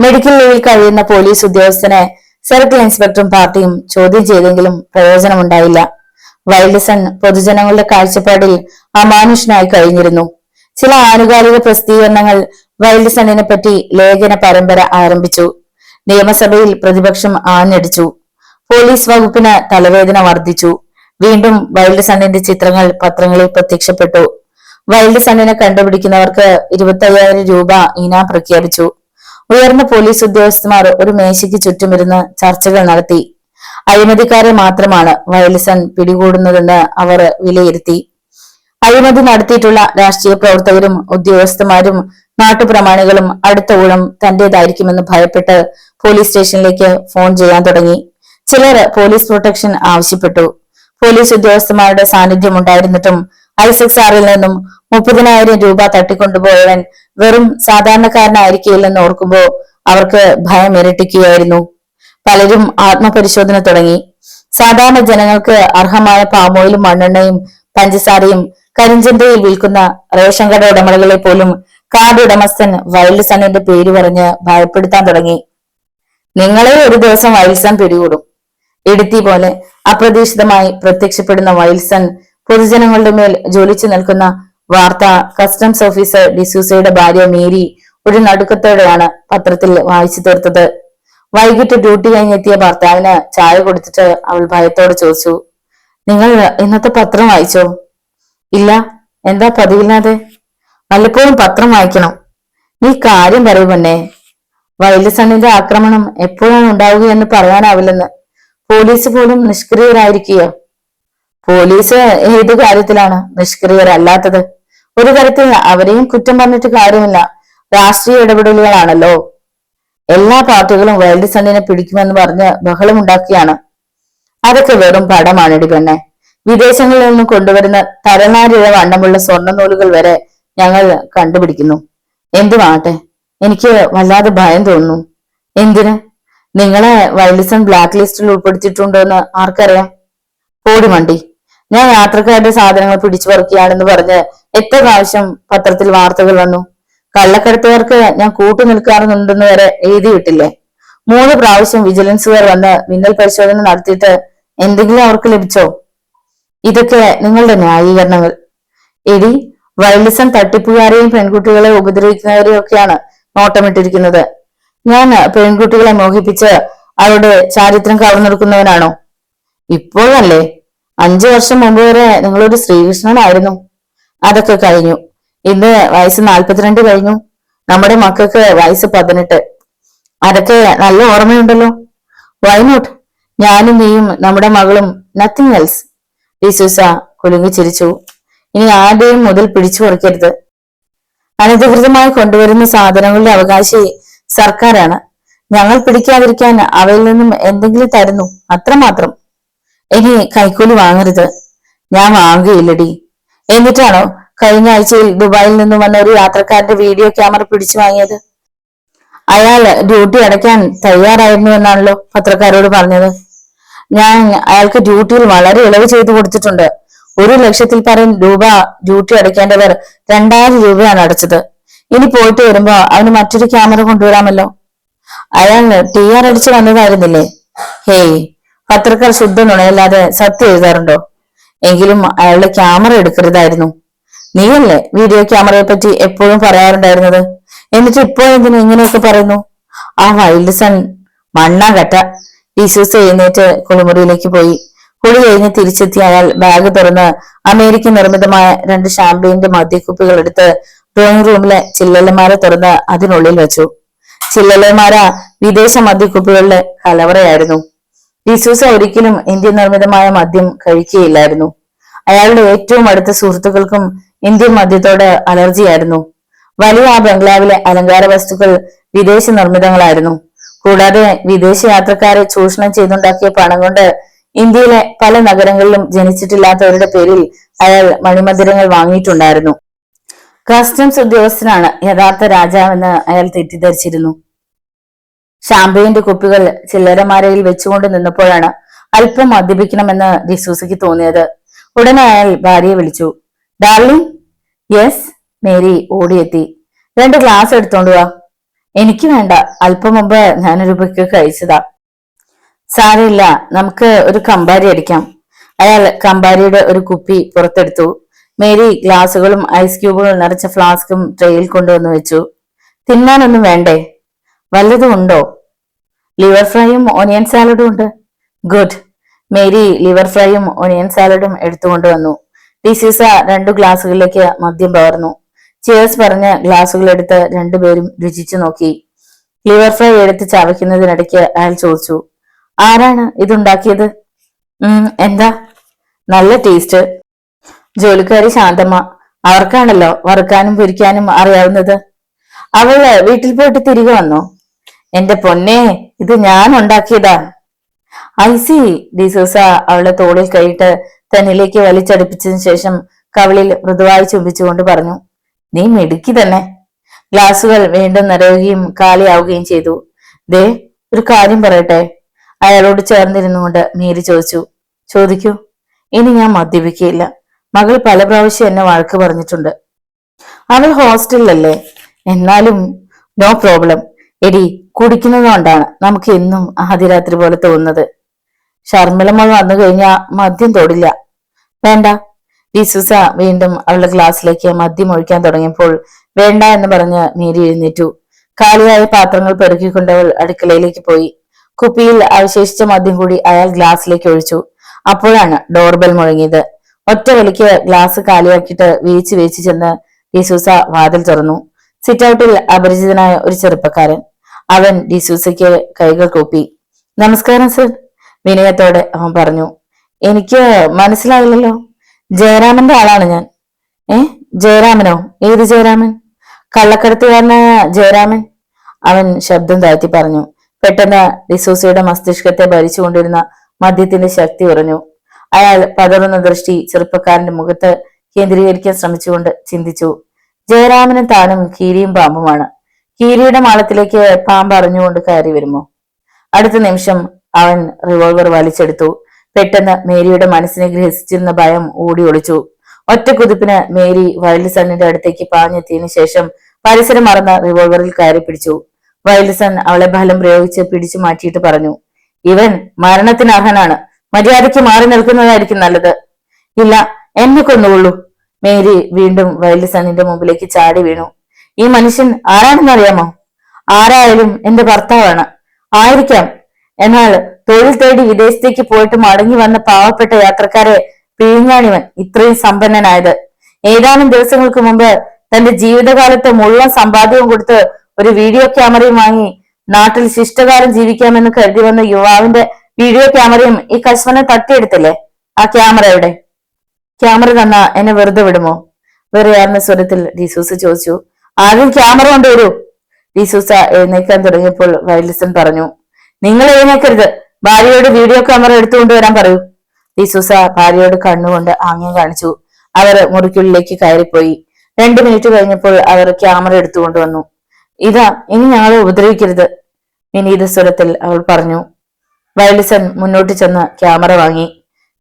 Medical ലീവിൽ കഴിയുന്ന police ഉദ്യോഗസ്ഥനെ circle ഇൻസ്പെക്ടറും പാർട്ടിയും ചോദ്യം ചെയ്തെങ്കിലും പ്രയോജനമുണ്ടായില്ല. വൈൽഡ്സൺ പൊതുജനങ്ങളുടെ കാഴ്ചപ്പാടിൽ അമാനുഷനായി കഴിഞ്ഞിരുന്നു. ചില ആനുകാലിക പ്രസിദ്ധീകരണങ്ങൾ വൈൽഡ്സണിനെ പറ്റി ലേഖന പരമ്പര ആരംഭിച്ചു. നിയമസഭയിൽ പ്രതിപക്ഷം ആഞ്ഞടിച്ചു. പോലീസ് വകുപ്പിന് തലവേദന വർദ്ധിച്ചു. വീണ്ടും വൈൽഡ്സണിന്റെ ചിത്രങ്ങൾ പത്രങ്ങളിൽ പ്രത്യക്ഷപ്പെട്ടു. വൈൽഡ്സണിനെ കണ്ടുപിടിക്കുന്നവർക്ക് 25,000 രൂപ ഇനാം പ്രഖ്യാപിച്ചു. ഉയർന്ന പോലീസ് ഉദ്യോഗസ്ഥന്മാർ ഒരു മേശയ്ക്ക് ചുറ്റുമിരുന്ന് ചർച്ചകൾ നടത്തി. അഴിമതിക്കാരെ മാത്രമാണ് വൈൽഡ്സൺ പിടികൂടുന്നതെന്ന് അവർ വിലയിരുത്തി. അഴിമതി നടത്തിയിട്ടുള്ള രാഷ്ട്രീയ പ്രവർത്തകരും ഉദ്യോഗസ്ഥന്മാരും നാട്ടുപ്രമാണികളും അടുത്ത ഊഴം തന്റേതായിരിക്കുമെന്ന് ഭയപ്പെട്ട് പോലീസ് സ്റ്റേഷനിലേക്ക് ഫോൺ ചെയ്യാൻ തുടങ്ങി. ചിലർ പോലീസ് പ്രൊട്ടക്ഷൻ ആവശ്യപ്പെട്ടു. പോലീസ് ഉദ്യോഗസ്ഥന്മാരുടെ സാന്നിധ്യം ഉണ്ടായിരുന്നിട്ടും ഐസക് സാറിൽ നിന്നും 30,000 രൂപ തട്ടിക്കൊണ്ടുപോയവൻ വെറും സാധാരണക്കാരനായിരിക്കില്ലെന്ന് ഓർക്കുമ്പോ അവർക്ക് ഭയം ഇരട്ടിക്കുകയായിരുന്നു. പലരും ആത്മപരിശോധന തുടങ്ങി. സാധാരണ ജനങ്ങൾക്ക് അർഹമായ പാമോയിലും മണ്ണെണ്ണയും പഞ്ചസാരയും കരിഞ്ചന്തയിൽ വിൽക്കുന്ന റേഷൻ കട ഉടമകളെ പോലും കാർഡ് ഉടമസ്ഥൻ വൈൽഡ്സണിന്റെ പേര് പറഞ്ഞ് ഭയപ്പെടുത്താൻ തുടങ്ങി. നിങ്ങളെ ഒരു ദിവസം വൈൽഡ്സൺ പിടികൂടും. ഇടുത്തി പോലെ അപ്രതീക്ഷിതമായി പ്രത്യക്ഷപ്പെടുന്ന വൈൽഡ്സൺ പൊതുജനങ്ങളുടെ മേൽ ജ്വലിച്ചു നിൽക്കുന്ന വാർത്ത കസ്റ്റംസ് ഓഫീസർ ഡിസൂസയുടെ ഭാര്യ മേരി ഒരു നടുക്കത്തോടെയാണ് പത്രത്തിൽ വായിച്ചു തീർത്തത്. വൈകിട്ട് ഡ്യൂട്ടി കഴിഞ്ഞെത്തിയ ഭർത്താവിന് ചായ കൊടുത്തിട്ട് അവൾ ഭയത്തോടെ ചോദിച്ചു, നിങ്ങൾ ഇന്നത്തെ പത്രം വായിച്ചോ? ഇല്ല. എന്താ പതിവില്ലാതെ? വല്ലപ്പോഴും പത്രം വായിക്കണം. നീ കാര്യം പറയുമെന്നെ. വൈൽഡ്സണിന്റെ ആക്രമണം എപ്പോഴാണ് ഉണ്ടാവുകയെന്ന് പറയാനാവില്ലെന്ന്. പോലീസ് പോലും നിഷ്ക്രിയരായിരിക്കുകയോ? പോലീസ് ഏത് കാര്യത്തിലാണ് നിഷ്ക്രിയരല്ലാത്തത്? ഒരു തരത്തിൽ അവരെയും കുറ്റം പറഞ്ഞിട്ട് കാര്യമില്ല. രാഷ്ട്രീയ ഇടപെടലുകളാണല്ലോ. എല്ലാ പാർട്ടികളും വൈൽഡ്സണിനെ പിടിക്കുമെന്ന് പറഞ്ഞ് ബഹളമുണ്ടാക്കിയാണ്. അതൊക്കെ വെറും പടമാണിടി പെണ്ണെ. വിദേശങ്ങളിൽ നിന്നും കൊണ്ടുവരുന്ന തലനാരിഴ വണ്ണമുള്ള സ്വർണ്ണ നൂലുകൾ വരെ ഞങ്ങൾ കണ്ടുപിടിക്കുന്നു. എന്തുമാകട്ടെ, എനിക്ക് വല്ലാതെ ഭയം തോന്നുന്നു. എന്തിന്? നിങ്ങളെ വൈൽഡ്സൺ ബ്ലാക്ക് ലിസ്റ്റിൽ ഉൾപ്പെടുത്തിയിട്ടുണ്ടോ എന്ന് ആർക്കറിയാം? ഓടി മണ്ടി. ഞാൻ യാത്രക്കാരുടെ സാധനങ്ങൾ പിടിച്ചു പറിക്കുകയാണെന്ന് പറഞ്ഞ് എത്ര പ്രാവശ്യം പത്രത്തിൽ വാർത്തകൾ വന്നു. കള്ളക്കടത്തുകാർക്ക് ഞാൻ കൂട്ടുനിൽക്കാറുണ്ടെന്ന് വരെ എഴുതിയിട്ടില്ലേ? 3 പ്രാവശ്യം വിജിലൻസുകാർ വന്ന് മിന്നൽ പരിശോധന നടത്തിയിട്ട് എന്തെങ്കിലും അവർക്ക് ലഭിച്ചോ? ഇതൊക്കെ നിങ്ങളുടെ ന്യായീകരണങ്ങൾ. എടി, വൈൽഡ്സൺ തട്ടിപ്പുകാരെയും പെൺകുട്ടികളെ ഉപദ്രവിക്കുന്നവരെയും ഒക്കെയാണ് നോട്ടമിട്ടിരിക്കുന്നത്. ഞാൻ പെൺകുട്ടികളെ മോഹിപ്പിച്ച് അവരുടെ ചാരിത്രം കവർന്നെടുക്കുന്നവനാണോ? ഇപ്പോഴല്ലേ? 5 വർഷം മുമ്പ് വരെ നിങ്ങളൊരു ശ്രീകൃഷ്ണനായിരുന്നു. അതൊക്കെ കഴിഞ്ഞു. ഇന്ന് വയസ്സ് 42 കഴിഞ്ഞു. നമ്മുടെ മക്കൾക്ക് വയസ്സ് 18. അതൊക്കെ നല്ല ഓർമ്മയുണ്ടല്ലോ. Why not? ഞാനും നീയും നമ്മുടെ മകളും, നത്തിങ് എൽസ്. ഡിസൂസ കുലുങ്ങി ചിരിച്ചു. ഇനി ആരുടെയും മുതൽ പിടിച്ചു പറിക്കരുത്. അനധികൃതമായി കൊണ്ടുവരുന്ന സാധനങ്ങളുടെ അവകാശി സർക്കാരാണ്. ഞങ്ങൾ പിടിക്കാതിരിക്കാൻ അവയിൽ നിന്നും എന്തെങ്കിലും തരുന്നു, അത്രമാത്രം. ഇനി കൈക്കൂലി വാങ്ങരുത്. ഞാൻ വാങ്ങുകയില്ലടി. എന്നിട്ടാണോ കഴിഞ്ഞ ആഴ്ചയിൽ ദുബായിൽ നിന്നും വന്ന ഒരു യാത്രക്കാരന്റെ വീഡിയോ ക്യാമറ പിടിച്ചു വാങ്ങിയത്? അയാൾ ഡ്യൂട്ടി അടയ്ക്കാൻ തയ്യാറായിരുന്നു എന്നാണല്ലോ പത്രക്കാരോട് പറഞ്ഞത്. ഞാൻ അയാൾക്ക് ഡ്യൂട്ടിയിൽ വളരെ ഇളവ് ചെയ്തു കൊടുത്തിട്ടുണ്ട്. 1,00,000 രൂപ ഡ്യൂട്ടി അടയ്ക്കേണ്ടവർ 2,000 രൂപയാണ് അടച്ചത്. ഇനി പോയിട്ട് വരുമ്പോ അവന് മറ്റൊരു ക്യാമറ കൊണ്ടുവരാമല്ലോ. അയാൾ TR അടിച്ചു വന്നതായിരുന്നില്ലേ? ഹേയ്, പത്രക്കാർ ശുദ്ധ നുണയല്ലാതെ സത്യം എഴുതാറുണ്ടോ? എങ്കിലും അയാളുടെ ക്യാമറ എടുക്കരുതായിരുന്നു. നീയല്ലേ വീഡിയോ ക്യാമറയെ പറ്റി എപ്പോഴും പറയാറുണ്ടായിരുന്നത്? എന്നിട്ട് ഇപ്പോഴെന്തിനും ഇങ്ങനെയൊക്കെ പറയുന്നു? ആ വൈൽഡ്സൺ മണ്ണാകട്ട. ഡിസൂസ എഴുന്നേറ്റ് കുളിമുറിയിലേക്ക് പോയി. കുളി കഴിഞ്ഞ് തിരിച്ചെത്തിയ അയാൾ ബാഗ് തുറന്ന് അമേരിക്കൻ നിർമ്മിതമായ 2 ഷാമ്പയിന്റെ മദ്യക്കുപ്പികൾ എടുത്ത് ഡ്രോയിങ് റൂമിലെ ചില്ലലമാര തുറന്ന് അതിനുള്ളിൽ വെച്ചു. ചില്ലലമാര വിദേശ മദ്യക്കുപ്പികളുടെ കലവറയായിരുന്നു. ഡിസൂസ ഒരിക്കലും ഇന്ത്യൻ നിർമ്മിതമായ മദ്യം കഴിക്കുകയില്ലായിരുന്നു. അയാളുടെ ഏറ്റവും അടുത്ത സുഹൃത്തുക്കൾക്കും ഇന്ത്യൻ മദ്യത്തോട് അലർജിയായിരുന്നു. വലിയ ആ ബംഗ്ലാവിലെ അലങ്കാര വസ്തുക്കൾ വിദേശ നിർമ്മിതങ്ങളായിരുന്നു. കൂടാതെ വിദേശ യാത്രക്കാരെ ചൂഷണം ചെയ്തുണ്ടാക്കിയ പണം കൊണ്ട് ഇന്ത്യയിലെ പല നഗരങ്ങളിലും ജനിച്ചിട്ടില്ലാത്തവരുടെ പേരിൽ അയാൾ മണിമന്ദിരങ്ങൾ വാങ്ങിയിട്ടുണ്ടായിരുന്നു. കസ്റ്റംസ് ഉദ്യോഗസ്ഥനാണ് യഥാർത്ഥ രാജാവെന്ന് അയാൾ തെറ്റിദ്ധരിച്ചിരുന്നു. ഷാമ്പയിന്റെ കുപ്പികൾ ചില്ലറമാരയിൽ വെച്ചുകൊണ്ട് നിന്നപ്പോഴാണ് അല്പം മദ്യപിക്കണമെന്ന് ഡിസൂസയ്ക്ക് തോന്നിയത്. ഉടനെ അയാൾ ഭാര്യയെ വിളിച്ചു. ഡാർലിംഗ്. യെസ്. മേരി ഓടിയെത്തി. 2 ഗ്ലാസ് എടുത്തോണ്ട് വാ. എനിക്ക് വേണ്ട, അല്പം മുമ്പ് ഞാനൊരു ബുക്ക് കഴിച്ചതാ. സാരമില്ല, നമുക്ക് ഒരു കമ്പാരി അടിക്കാം. അയാൾ കമ്പാരിയുടെ ഒരു കുപ്പി പുറത്തെടുത്തു. മേരി ഗ്ലാസുകളും ഐസ് ക്യൂബുകളും നിറച്ച ഫ്ലാസ്കും ട്രെയിൽ കൊണ്ടുവന്ന് വെച്ചു. തിന്നാനൊന്നും വേണ്ടേ? വല്ലതും ഉണ്ടോ? ലിവർ ഫ്രൈയും ഓനിയൻ സാലഡും ഉണ്ട്. ഗുഡ്. മേരി ലിവർ ഫ്രൈയും ഓനിയൻ സാലഡും എടുത്തുകൊണ്ടുവന്നു. ഡിസൂസ 2 ഗ്ലാസുകളിലേക്ക് മദ്യം പകർന്നു. ചിയേഴ്സ് പറഞ്ഞ് ഗ്ലാസുകൾ എടുത്ത് രണ്ടുപേരും രുചിച്ചു നോക്കി. ലിവർ ഫ്രൈ എടുത്ത് ചവയ്ക്കുന്നതിനിടയ്ക്ക് അയാൾ ചോദിച്ചു, ആരാണ് ഇതുണ്ടാക്കിയത്? എന്താ? നല്ല ടേസ്റ്റ്. ജോലിക്കാരി ശാന്തമ്മ. അവർക്കാണല്ലോ വറുക്കാനും പൊരിക്കാനും അറിയാവുന്നത്. അവള് വീട്ടിൽ പോയിട്ട് തിരികെ വന്നോ? എന്റെ പൊന്നെ, ഇത് ഞാൻ ഉണ്ടാക്കിയതാ. ഐസി. ഡിസൂസ അവളുടെ തോളിൽ കൈയിട്ട് തന്നിലേക്ക് വലിച്ചടുപ്പിച്ചതിന് ശേഷം കവിളിൽ മൃദുവായി ചുംബിച്ചുകൊണ്ട് പറഞ്ഞു, നീ മിടുക്കി തന്നെ. ഗ്ലാസുകൾ വീണ്ടും നിറയുകയും കാലിയാവുകയും ചെയ്തു. ദേ, ഒരു കാര്യം പറയട്ടെ? അയാളോട് ചേർന്നിരുന്നുകൊണ്ട് മേരി ചോദിച്ചു. ചോദിക്കൂ. ഇനി ഞാൻ മദ്യപിക്കുകയില്ല. മകൾ പല പ്രാവശ്യം എന്നെ വഴക്ക് പറഞ്ഞിട്ടുണ്ട്. അവൾ ഹോസ്റ്റലിലല്ലേ? എന്നാലും നോ പ്രോബ്ലം. എടി, കുടിക്കുന്നത് കൊണ്ടാണ് നമുക്ക് എന്നും ആദ്യരാത്രി പോലെ തോന്നുന്നത്. ഷർമിളമ്മൾ വന്നു കഴിഞ്ഞാ മദ്യം തൊടില്ല. വേണ്ട. ഡിസൂസ വീണ്ടും അവളുടെ ഗ്ലാസ്സിലേക്ക് മദ്യം ഒഴിക്കാൻ തുടങ്ങിയപ്പോൾ വേണ്ട എന്ന് പറഞ്ഞ് മേരി എഴുന്നേറ്റു. കാലിയായ പാത്രങ്ങൾ പെറുക്കിക്കൊണ്ടവൾ അടുക്കളയിലേക്ക് പോയി. കുപ്പിയിൽ അവശേഷിച്ച മദ്യം കൂടി അയാൾ ഗ്ലാസ്സിലേക്ക് ഒഴിച്ചു. അപ്പോഴാണ് ഡോർബെൽ മുഴങ്ങിയത്. ഒറ്റ വലിക്ക് ഗ്ലാസ് കാലിയാക്കിയിട്ട് വേച്ച് വേച്ച് ചെന്ന് ഡിസൂസ വാതിൽ തുറന്നു. സിറ്റൌട്ടിൽ അപരിചിതനായ ഒരു ചെറുപ്പക്കാരൻ. അവൻ ഡിസൂസയ്ക്ക് കൈകൾ കൂപ്പി. നമസ്കാരം സർ, വിനയത്തോടെ അവൻ പറഞ്ഞു. എനിക്ക് മനസ്സിലായില്ലല്ലോ. ജയരാമന്റെ ആളാണ് ഞാൻ. ജയരാമനോ? ഏത് ജയരാമൻ? കള്ളക്കടത്തുകാരനായ ജയരാമൻ. അവൻ ശബ്ദം താഴ്ത്തി പറഞ്ഞു. പെട്ടെന്ന് ഡിസൂസയുടെ മസ്തിഷ്കത്തെ ഭരിച്ചുകൊണ്ടിരുന്ന മദ്യത്തിന്റെ ശക്തി ഉറഞ്ഞു. അയാൾ പതറുന്ന ദൃഷ്ടി ചെറുപ്പക്കാരന്റെ മുഖത്ത് കേന്ദ്രീകരിക്കാൻ ശ്രമിച്ചുകൊണ്ട് ചിന്തിച്ചു. ജയരാമനും താനും കീരിയും പാമ്പുമാണ്. കീരിയുടെ മാളത്തിലേക്ക് പാമ്പ് അറിഞ്ഞുകൊണ്ട് കയറി വരുമോ? അടുത്ത നിമിഷം അവൻ റിവോൾവർ വലിച്ചെടുത്തു. പെട്ടെന്ന് മേരിയുടെ മനസ്സിനെ ഗ്രഹിച്ചിരുന്ന ഭയം ഓടി ഒളിച്ചു. ഒറ്റ കുതിപ്പിന് മേരി വൈൽഡ് സണ്ണിന്റെ അടുത്തേക്ക് പാഞ്ഞെത്തിയതിനു ശേഷം പരിസരം മറന്ന് റിവോൾവറിൽ കയറി പിടിച്ചു. വൈൽഡ് സൺ അവളെ ബലം പ്രയോഗിച്ച് പിടിച്ചു മാറ്റിയിട്ട് പറഞ്ഞു, ഇവൻ മരണത്തിന് അർഹനാണ്. മര്യാദയ്ക്ക് മാറി നിൽക്കുന്നതായിരിക്കും നല്ലത്. ഇല്ല, എന്നെ കൊന്നുകൊള്ളൂ. മേരി വീണ്ടും വൈൽഡ് സണ്ണിന്റെ മുമ്പിലേക്ക് ചാടി വീണു. ഈ മനുഷ്യൻ ആരാണെന്ന് അറിയാമോ? ആരായാലും എന്റെ ഭർത്താവാണ്. ആയിരിക്കാം. എന്നാൽ തൊഴിൽ തേടി വിദേശത്തേക്ക് പോയിട്ട് മടങ്ങി വന്ന പാവപ്പെട്ട യാത്രക്കാരെ പിഴിഞ്ഞാണിവൻ ഇത്രയും സമ്പന്നനായത്. ഏതാനും ദിവസങ്ങൾക്ക് മുമ്പ് തന്റെ ജീവിതകാലത്ത് മുഴുവൻ സമ്പാദ്യവും കൊടുത്ത് ഒരു വീഡിയോ ക്യാമറയും വാങ്ങി നാട്ടിൽ ശിഷ്ടകാലം ജീവിക്കാമെന്ന് കരുതി വന്ന യുവാവിന്റെ വീഡിയോ ക്യാമറയും ഈ കശ്മനെ തട്ടിയെടുത്തില്ലേ? ആ ക്യാമറ എവിടെ? ക്യാമറ തന്നാ എന്നെ വെറുതെ വിടുമോ? വെറുയാർന്ന സ്വരത്തിൽ ഡിസൂസ ചോദിച്ചു. ആദ്യം ക്യാമറ കൊണ്ടുവരൂ. ഡിസൂസ എഴുന്നേക്കാൻ തുടങ്ങിയപ്പോൾ വൈൽഡ്സൺ പറഞ്ഞു, നിങ്ങൾ എഴുന്നേക്കരുത്. ഭാര്യയോട് വീഡിയോ ക്യാമറ എടുത്തുകൊണ്ടുവരാൻ പറയൂ. ഡിസൂസ ഭാര്യയോട് കണ്ണുകൊണ്ട് ആംഗ്യം കാണിച്ചു. അവർ മുറിക്കുള്ളിലേക്ക് കയറിപ്പോയി. 2 മിനിറ്റ് കഴിഞ്ഞപ്പോൾ അവർ ക്യാമറ എടുത്തുകൊണ്ടുവന്നു. ഇതാ, ഇനി ഞങ്ങളെ ഉപദ്രവിക്കരുത്, വിനീത സ്വരത്തിൽ അവൾ പറഞ്ഞു. വൈൽഡ്സൺ മുന്നോട്ട് ചെന്ന് ക്യാമറ വാങ്ങി.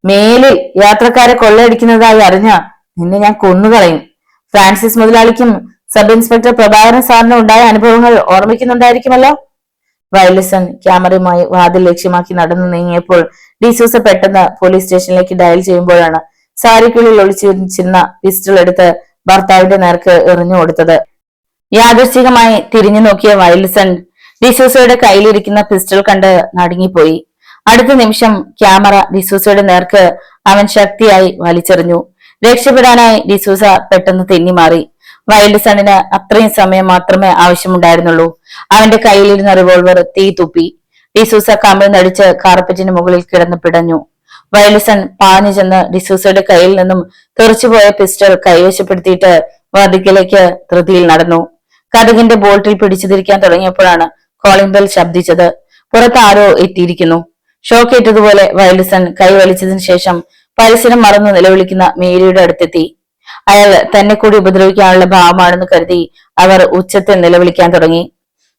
മേലിൽ യാത്രക്കാരെ കൊള്ളയടിക്കുന്നതായി അറിഞ്ഞ നിന്നെ ഞാൻ കൊന്നുകളയും. ഫ്രാൻസിസ് മുതലാളിക്കും സബ് ഇൻസ്പെക്ടർ പ്രഭാകരൻ സാറിന് ഉണ്ടായ അനുഭവങ്ങൾ ഓർമ്മിക്കുന്നുണ്ടായിരിക്കുമല്ലോ. വൈൽഡ്സൺ ക്യാമറയുമായി വാതിൽ ലക്ഷ്യമാക്കി നടന്നു നീങ്ങിയപ്പോൾ ഡിസൂസ പെട്ടെന്ന് പോലീസ് സ്റ്റേഷനിലേക്ക് ഡയൽ ചെയ്യുമ്പോഴാണ് സാരിക്കുള്ളിൽ ഒളിച്ചു വെച്ചിരുന്ന പിസ്റ്റൾ എടുത്ത് ഭർത്താവിന്റെ നേർക്ക് എറിഞ്ഞു കൊടുത്തത്. യാദൃശ്ചികമായി തിരിഞ്ഞു നോക്കിയ വൈൽഡ്സൺ ഡിസൂസയുടെ കയ്യിലിരിക്കുന്ന പിസ്റ്റൾ കണ്ട് നടുങ്ങിപ്പോയി. അടുത്ത നിമിഷം ക്യാമറ ഡിസൂസയുടെ നേർക്ക് അവൻ ശക്തിയായി വലിച്ചെറിഞ്ഞു. രക്ഷപ്പെടാനായി ഡിസൂസ പെട്ടെന്ന് തെന്നിമാറി. വൈൽഡ്സണിന് അത്രയും സമയം മാത്രമേ ആവശ്യമുണ്ടായിരുന്നുള്ളൂ. അവന്റെ കയ്യിലിരുന്ന റിവോൾവർ തീ തുപ്പി. ഡിസൂസ കമിഴ്ന്നടിച്ച് കാർപ്പറ്റിന് മുകളിൽ കിടന്ന് പിടഞ്ഞു. വൈൽഡ്സൺ പാഞ്ഞു ചെന്ന് ഡിസൂസയുടെ കയ്യിൽ നിന്നും തെറിച്ചുപോയ പിസ്റ്റൾ കൈവശപ്പെടുത്തിയിട്ട് വാതിക്കലേക്ക് ധൃതിയിൽ നടന്നു. കതകിന്റെ ബോൾട്ടിൽ പിടിച്ചുതിരിക്കാൻ തുടങ്ങിയപ്പോഴാണ് കോളിംഗ് ബെൽ ശബ്ദിച്ചത്. പുറത്ത് ആരോ എത്തിയിരിക്കുന്നു. ഷോക്കേറ്റതുപോലെ വൈൽഡ്സൺ കൈവലിച്ചതിനു ശേഷം പരിസരം മറന്നു നിലവിളിക്കുന്ന മേരിയുടെ അടുത്തെത്തി. അയാൾ തന്നെ കൂടി ഉപദ്രവിക്കാനുള്ള ഭാവമാണെന്ന് കരുതി അവർ ഉച്ചത്തിൽ നിലവിളിക്കാൻ തുടങ്ങി.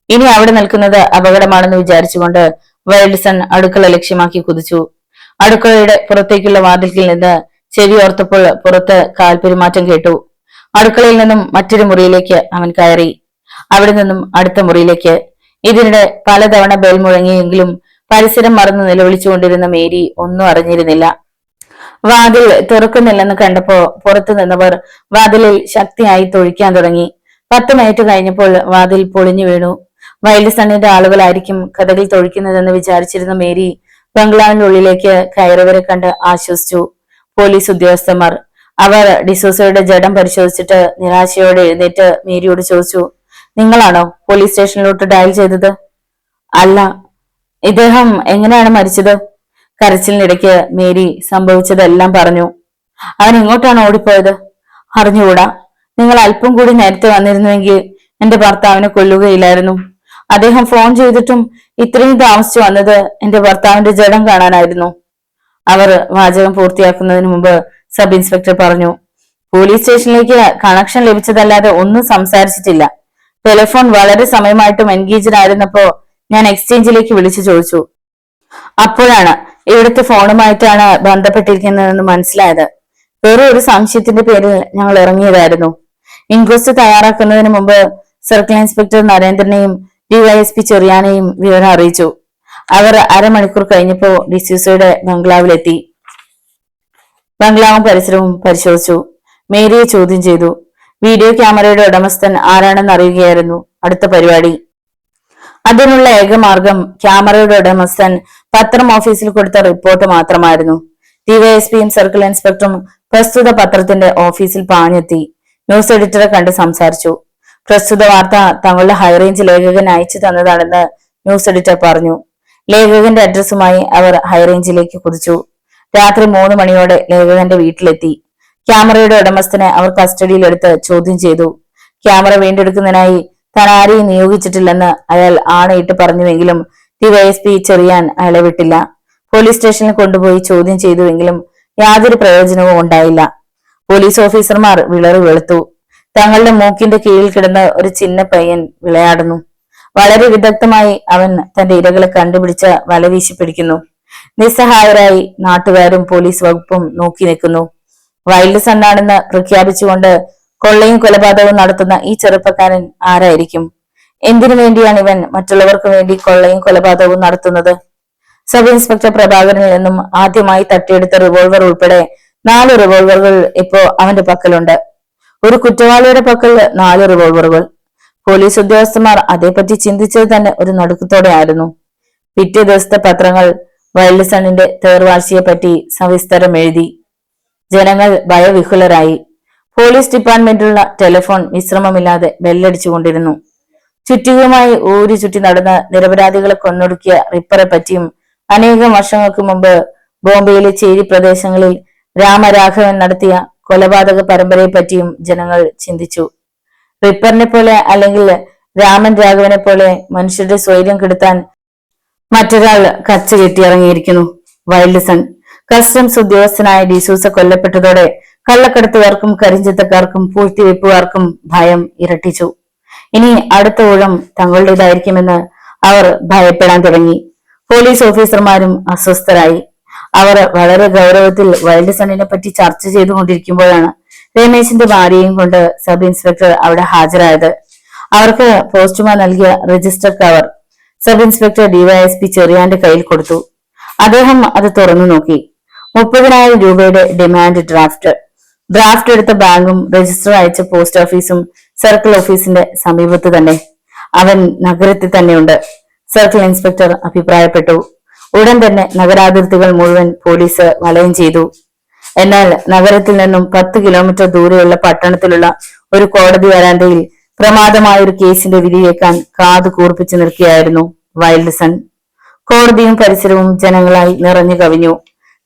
ഇനി അവിടെ നിൽക്കുന്നത് അപകടമാണെന്ന് വിചാരിച്ചുകൊണ്ട് വൈൽഡ്സൺ അടുക്കള ലക്ഷ്യമാക്കി കുതിച്ചു. അടുക്കളയുടെ പുറത്തേക്കുള്ള വാതിൽക്കിൽ നിന്ന് ചെവിയോർത്തപ്പോൾ പുറത്ത് കാൽപെരുമാറ്റം കേട്ടു. അടുക്കളയിൽ നിന്നും മറ്റൊരു മുറിയിലേക്ക് അവൻ കയറി. അവിടെ നിന്നും അടുത്ത മുറിയിലേക്ക്. ഇതിനിടെ പലതവണ ബെൽ മുഴങ്ങിയെങ്കിലും പരിസരം മറന്ന് നിലവിളിച്ചുകൊണ്ടിരുന്ന മേരി ഒന്നും അറിഞ്ഞിരുന്നില്ല. വാതിൽ തുറക്കുന്നില്ലെന്ന് കണ്ടപ്പോ പുറത്തു നിന്നവർ വാതിലിൽ ശക്തിയായി തൊഴിക്കാൻ തുടങ്ങി. 10 മിനിറ്റ് കഴിഞ്ഞപ്പോൾ വാതിൽ പൊളിഞ്ഞു വീണു. വൈൽഡ് സണ്ണിന്റെ ആളുകളായിരിക്കും കഥകിൽ തൊഴിക്കുന്നതെന്ന് വിചാരിച്ചിരുന്ന മേരി ബംഗ്ലാവിന്റെ ഉള്ളിലേക്ക് കയറിയവരെ കണ്ട് ആശ്വസിച്ചു. പോലീസ് ഉദ്യോഗസ്ഥന്മാർ. അവർ ഡിസൂസയുടെ ജഡം പരിശോധിച്ചിട്ട് നിരാശയോടെ എഴുന്നേറ്റ് മേരിയോട് ചോദിച്ചു, നിങ്ങളാണോ പോലീസ് സ്റ്റേഷനിലോട്ട് ഡയൽ ചെയ്തത്? അല്ല. ഇദ്ദേഹം എങ്ങനെയാണ് മരിച്ചത്? കരച്ചിലിനിടയ്ക്ക് മേരി സംഭവിച്ചതെല്ലാം പറഞ്ഞു. അവൻ എങ്ങോട്ടാണ് ഓടിപ്പോയത്? അറിഞ്ഞുകൂടാ. നിങ്ങൾ അല്പം കൂടി നേരത്തെ വന്നിരുന്നുവെങ്കിൽ എന്റെ ഭർത്താവിനെ കൊല്ലുകയില്ലായിരുന്നു. അദ്ദേഹം ഫോൺ ചെയ്തിട്ടും ഇത്രയും താമസിച്ചു വന്നത് എന്റെ ഭർത്താവിന്റെ ജഡം കാണാനായിരുന്നു. അവർ വാചകം പൂർത്തിയാക്കുന്നതിന് മുമ്പ് സബ് ഇൻസ്പെക്ടർ പറഞ്ഞു, പോലീസ് സ്റ്റേഷനിലേക്ക് കണക്ഷൻ ലഭിച്ചതല്ലാതെ ഒന്നും സംസാരിച്ചിട്ടില്ല. ടെലിഫോൺ വളരെ സമയമായിട്ടും എൻഗേജ്ഡ് ആയിരുന്നപ്പോ ഞാൻ എക്സ്ചേഞ്ചിലേക്ക് വിളിച്ചു ചോദിച്ചു. അപ്പോഴാണ് ഇവിടുത്തെ ഫോണുമായിട്ടാണ് ബന്ധപ്പെട്ടിരിക്കുന്നതെന്ന് മനസ്സിലായത്. വേറെ ഒരു സംശയത്തിന്റെ പേരിൽ ഞങ്ങൾ ഇറങ്ങിയതായിരുന്നു. ഇൻക്വസ്റ്റ് തയ്യാറാക്കുന്നതിന് മുമ്പ് സർക്കിൾ ഇൻസ്പെക്ടർ നരേന്ദ്രനെയും ഡിവൈഎസ്പി ചെറിയാനെയും വിവരം അറിയിച്ചു. അവർ അരമണിക്കൂർ കഴിഞ്ഞപ്പോ ഡിസൂസയുടെ ബംഗ്ലാവിലെത്തി. ബംഗ്ലാവും പരിസരവും പരിശോധിച്ചു. മേരിയെ ചോദ്യം ചെയ്തു. വീഡിയോ ക്യാമറയുടെ ഉടമസ്ഥൻ ആരാണെന്ന് അറിയുകയായിരുന്നു അടുത്ത പരിപാടി. അതിനുള്ള ഏക മാർഗം ക്യാമറയുടെ ഉടമസ്ഥൻ പത്രം ഓഫീസിൽ കൊടുത്ത റിപ്പോർട്ട് മാത്രമായിരുന്നു. ഡിവൈഎസ്പിയും സർക്കിൾ ഇൻസ്പെക്ടറും പ്രസ്തുത പത്രത്തിന്റെ ഓഫീസിൽ പാഞ്ഞെത്തി ന്യൂസ് എഡിറ്ററെ കണ്ട് സംസാരിച്ചു. പ്രസ്തുത വാർത്ത തങ്ങളുടെ ഹൈറേഞ്ച് ലേഖകൻ അയച്ചു തന്നതാണെന്ന് ന്യൂസ് എഡിറ്റർ പറഞ്ഞു. ലേഖകന്റെ അഡ്രസ്സുമായി അവർ ഹൈറേഞ്ചിലേക്ക് കുതിച്ചു. രാത്രി 3 മണിയോടെ ലേഖകന്റെ വീട്ടിലെത്തി. ക്യാമറയുടെ ഉടമസ്ഥനെ അവർ കസ്റ്റഡിയിലെടുത്ത് ചോദ്യം ചെയ്തു. ക്യാമറ വീണ്ടെടുക്കുന്നതിനായി താൻ ആരെയും നിയോഗിച്ചിട്ടില്ലെന്ന് അയാൾ ആണയിട്ട് പറഞ്ഞുവെങ്കിലും ഡിവൈഎസ്പി ചെറിയാൻ അയാളെ വിട്ടില്ല. പോലീസ് സ്റ്റേഷനിൽ കൊണ്ടുപോയി ചോദ്യം ചെയ്തുവെങ്കിലും യാതൊരു പ്രയോജനവും ഉണ്ടായില്ല. പോലീസ് ഓഫീസർമാർ വിളറി വെളുത്തു. തങ്ങളുടെ മൂക്കിന്റെ കീഴിൽ കിടന്ന ഒരു ചിന്ന പയ്യൻ വിളയാടുന്നു. വളരെ വിദഗ്ധമായി അവൻ തന്റെ ഇരകളെ കണ്ടുപിടിച്ച് വലവീശി പിടിക്കുന്നു. നിസ്സഹായരായി നാട്ടുകാരും പോലീസ് വകുപ്പും നോക്കി നിൽക്കുന്നു. വൈൽഡ് സണ്ണാണെന്ന് പ്രഖ്യാപിച്ചുകൊണ്ട് കൊള്ളയും കൊലപാതകവും നടത്തുന്ന ഈ ചെറുപ്പക്കാരൻ ആരായിരിക്കും? എന്തിനു വേണ്ടിയാണ് ഇവൻ മറ്റുള്ളവർക്ക് വേണ്ടി കൊള്ളയും കൊലപാതകവും നടത്തുന്നത്? സബ് ഇൻസ്പെക്ടർ പ്രഭാകരനിൽ നിന്നും ആദ്യമായി തട്ടിയെടുത്ത റിവോൾവർ ഉൾപ്പെടെ 4 റിവോൾവറുകൾ ഇപ്പോ അവന്റെ പക്കലുണ്ട്. ഒരു കുറ്റവാളിയുടെ പക്കൽ 4 റിവോൾവറുകൾ. പോലീസ് ഉദ്യോഗസ്ഥന്മാർ അതേപറ്റി ചിന്തിച്ചത് തന്നെ ഒരു നടുക്കത്തോടെ ആയിരുന്നു. പിറ്റേ ദിവസത്തെ പത്രങ്ങൾ വൈൽഡ് സണ്ണിന്റെ തേർവാഴ്ചയെ പറ്റി സവിസ്തരം എഴുതി. ജനങ്ങൾ ഭയവിഹുലരായി. Police ഡിപ്പാർട്ട്മെന്റിലുള്ള telephone വിശ്രമമില്ലാതെ ബെല്ലടിച്ചുകൊണ്ടിരുന്നു. ചുറ്റികയുമായി ഊരി ചുറ്റി നടന്ന് നിരപരാധികളെ കൊന്നൊടുക്കിയ റിപ്പറെ പറ്റിയും അനേകം വർഷങ്ങൾക്ക് മുമ്പ് ബോംബെയിലെ ചേരി പ്രദേശങ്ങളിൽ രാമരാഘവൻ നടത്തിയ കൊലപാതക പരമ്പരയെ പറ്റിയും ജനങ്ങൾ ചിന്തിച്ചു. റിപ്പറിനെ പോലെ അല്ലെങ്കിൽ രാമൻ രാഘവനെ പോലെ മനുഷ്യരുടെ സ്വൈര്യം കെടുത്താൻ മറ്റൊരാൾ കച്ച കെട്ടിയിറങ്ങിയിരിക്കുന്നു. Wild sun. കസ്റ്റംസ് ഉദ്യോഗസ്ഥനായ ഡിസൂസ കൊല്ലപ്പെട്ടതോടെ കള്ളക്കടത്തുകാർക്കും കരിഞ്ചത്തക്കാർക്കും പൂഴ്ത്തിവെപ്പുകാർക്കും ഭയം ഇരട്ടിച്ചു. ഇനി അടുത്ത ഊഴം തങ്ങളുടേതായിരിക്കുമെന്ന് അവർ ഭയപ്പെടാൻ തുടങ്ങി. പോലീസ് ഓഫീസർമാരും അസ്വസ്ഥരായി. അവർ വളരെ ഗൗരവത്തിൽ വൈൽഡ് സണ്ണിനെ പറ്റി ചർച്ച ചെയ്തുകൊണ്ടിരിക്കുമ്പോഴാണ് രമേശിന്റെ ഭാര്യയും കൊണ്ട് സബ് ഇൻസ്പെക്ടർ അവിടെ ഹാജരായത്. അവർക്ക് പോസ്റ്റ്മാൻ നൽകിയ register cover sub inspector DYSP ചെറിയാന്റെ കയ്യിൽ കൊടുത്തു. അദ്ദേഹം അത് തുറന്നു നോക്കി. 30,000 രൂപയുടെ ഡിമാൻഡ് ഡ്രാഫ്റ്റ് എടുത്ത ബാങ്കും രജിസ്റ്റർ അയച്ച പോസ്റ്റ് ഓഫീസും സർക്കിൾ ഓഫീസിന്റെ സമീപത്ത് തന്നെ. അവൻ നഗരത്തിൽ തന്നെയുണ്ട്, സർക്കിൾ ഇൻസ്പെക്ടർ അഭിപ്രായപ്പെട്ടു. ഉടൻ തന്നെ നഗരാതിർത്തികൾ മുഴുവൻ പോലീസ് വലയം ചെയ്തു. എന്നാൽ നഗരത്തിൽ നിന്നും 10 കിലോമീറ്റർ ദൂരെയുള്ള പട്ടണത്തിലുള്ള ഒരു കോടതി വരാന്തയിൽ പ്രമാദമായ ഒരു കേസിന്റെ വിധി കേൾക്കാൻ കാതു കൂർപ്പിച്ചു നിൽക്കുകയായിരുന്നു വൈൽഡ് സൺ. കോടതിയും പരിസരവും ജനങ്ങളായി നിറഞ്ഞു കവിഞ്ഞു.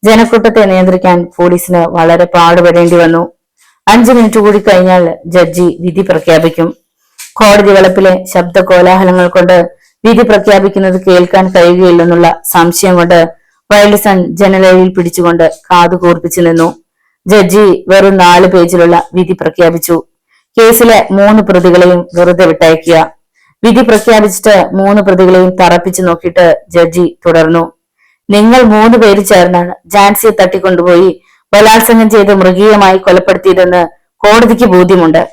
ജനക്കൂട്ടത്തെ നിയന്ത്രിക്കാൻ പോലീസിന് വളരെ പാടുപെടേണ്ടി വന്നു. 5 മിനിറ്റ് കൂടി കഴിഞ്ഞാൽ ജഡ്ജി വിധി പ്രഖ്യാപിക്കും. കോടതി വളപ്പിലെ ശബ്ദ കോലാഹലങ്ങൾ കൊണ്ട് വിധി പ്രഖ്യാപിക്കുന്നത് കേൾക്കാൻ കഴിയുകയില്ലെന്നുള്ള സംശയം കൊണ്ട് വൈൽഡ് സൺ ജനലയിൽ പിടിച്ചുകൊണ്ട് കാതു കൂർപ്പിച്ചു നിന്നു. ജഡ്ജി വെറും 4 പേജിലുള്ള വിധി പ്രഖ്യാപിച്ചു. കേസിലെ 3 പ്രതികളെയും വെറുതെ വിട്ടയക്കുക. വിധി പ്രഖ്യാപിച്ചിട്ട് 3 പ്രതികളെയും തറപ്പിച്ചു നോക്കിയിട്ട് ജഡ്ജി തുടർന്നു. നിങ്ങൾ 3 പേര് ചേർന്നാണ് ജാൻസിയെ തട്ടിക്കൊണ്ടുപോയി ബലാത്സംഗം ചെയ്ത് മൃഗീയമായി കൊലപ്പെടുത്തിയതെന്ന് കോടതിക്ക് ബോധ്യമുണ്ട്.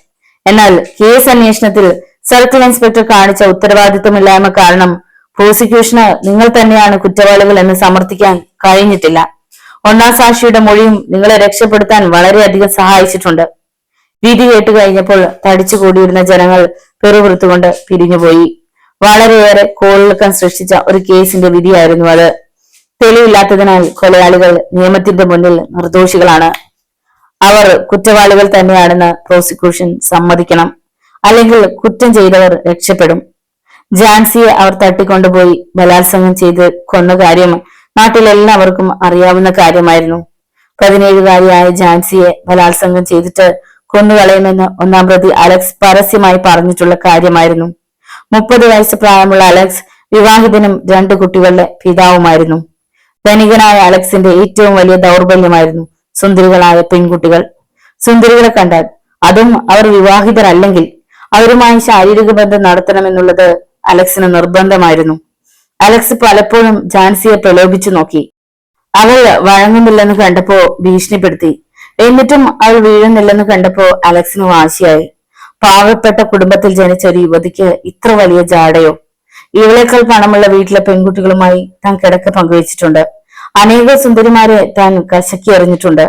എന്നാൽ കേസ് അന്വേഷണത്തിൽ സർക്കിൾ ഇൻസ്പെക്ടർ കാണിച്ച ഉത്തരവാദിത്വമില്ലായ്മ കാരണം പ്രോസിക്യൂഷന് നിങ്ങൾ തന്നെയാണ് കുറ്റവാളികൾ എന്ന് സമർത്ഥിക്കാൻ കഴിഞ്ഞിട്ടില്ല. ഒന്നാം സാക്ഷിയുടെ മൊഴിയും നിങ്ങളെ രക്ഷപ്പെടുത്താൻ വളരെയധികം സഹായിച്ചിട്ടുണ്ട്. വിധി കേട്ട് കഴിഞ്ഞപ്പോൾ തടിച്ചുകൂടിയിരുന്ന ജനങ്ങൾ പെറുപിറുത്തുകൊണ്ട് പിരിഞ്ഞുപോയി. വളരെയേറെ കോളിളക്കം സൃഷ്ടിച്ച ഒരു കേസിന്റെ വിധിയായിരുന്നു അത്. തെളിവില്ലാത്തതിനാൽ കൊലയാളികൾ നിയമത്തിന്റെ മുന്നിൽ നിർദോഷികളാണ്. അവർ കുറ്റവാളികൾ തന്നെയാണെന്ന് പ്രോസിക്യൂഷൻ സമ്മതിക്കണം, അല്ലെങ്കിൽ കുറ്റം ചെയ്തവർ രക്ഷപ്പെടും. ജാൻസിയെ അവർ തട്ടിക്കൊണ്ടുപോയി ബലാത്സംഗം ചെയ്ത് കൊന്ന കാര്യം നാട്ടിലെല്ലാവർക്കും അറിയാവുന്ന കാര്യമായിരുന്നു. 17കാരിയായ ജാൻസിയെ ബലാത്സംഗം ചെയ്തിട്ട് കൊന്നുകളയുമെന്ന് ഒന്നാം പ്രതി അലക്സ് പരസ്യമായി പറഞ്ഞിട്ടുള്ള കാര്യമായിരുന്നു. 30 വയസ്സ് പ്രായമുള്ള അലക്സ് വിവാഹിതനും 2 കുട്ടികളുടെ പിതാവുമായിരുന്നു. ധനികനായ അലക്സിന്റെ ഏറ്റവും വലിയ ദൗർബല്യമായിരുന്നു സുന്ദരികളായ പെൺകുട്ടികൾ. സുന്ദരികളെ കണ്ടാൽ, അതും അവർ വിവാഹിതരല്ലെങ്കിൽ, അവരുമായി ശാരീരിക ബന്ധം നടത്തണമെന്നുള്ളത് അലക്സിന് നിർബന്ധമായിരുന്നു. അലക്സ് പലപ്പോഴും ജാൻസിയെ പ്രലോഭിച്ചു നോക്കി. അവൾ വഴങ്ങുന്നില്ലെന്ന് കണ്ടപ്പോ ഭീഷണിപ്പെടുത്തി. എന്നിട്ടും അവൾ വീഴുന്നില്ലെന്ന് കണ്ടപ്പോ അലക്സിന് വാശിയായി. പാവപ്പെട്ട കുടുംബത്തിൽ ജനിച്ച ഒരു യുവതിക്ക് ഇത്ര വലിയ ജാടയോ? ഇവളേക്കാൾ പണമുള്ള വീട്ടിലെ പെൺകുട്ടികളുമായി താൻ കിടക്ക പങ്കുവച്ചിട്ടുണ്ട്. അനേക സുന്ദരിമാരെ താൻ കശക്കി എറിഞ്ഞിട്ടുണ്ട്.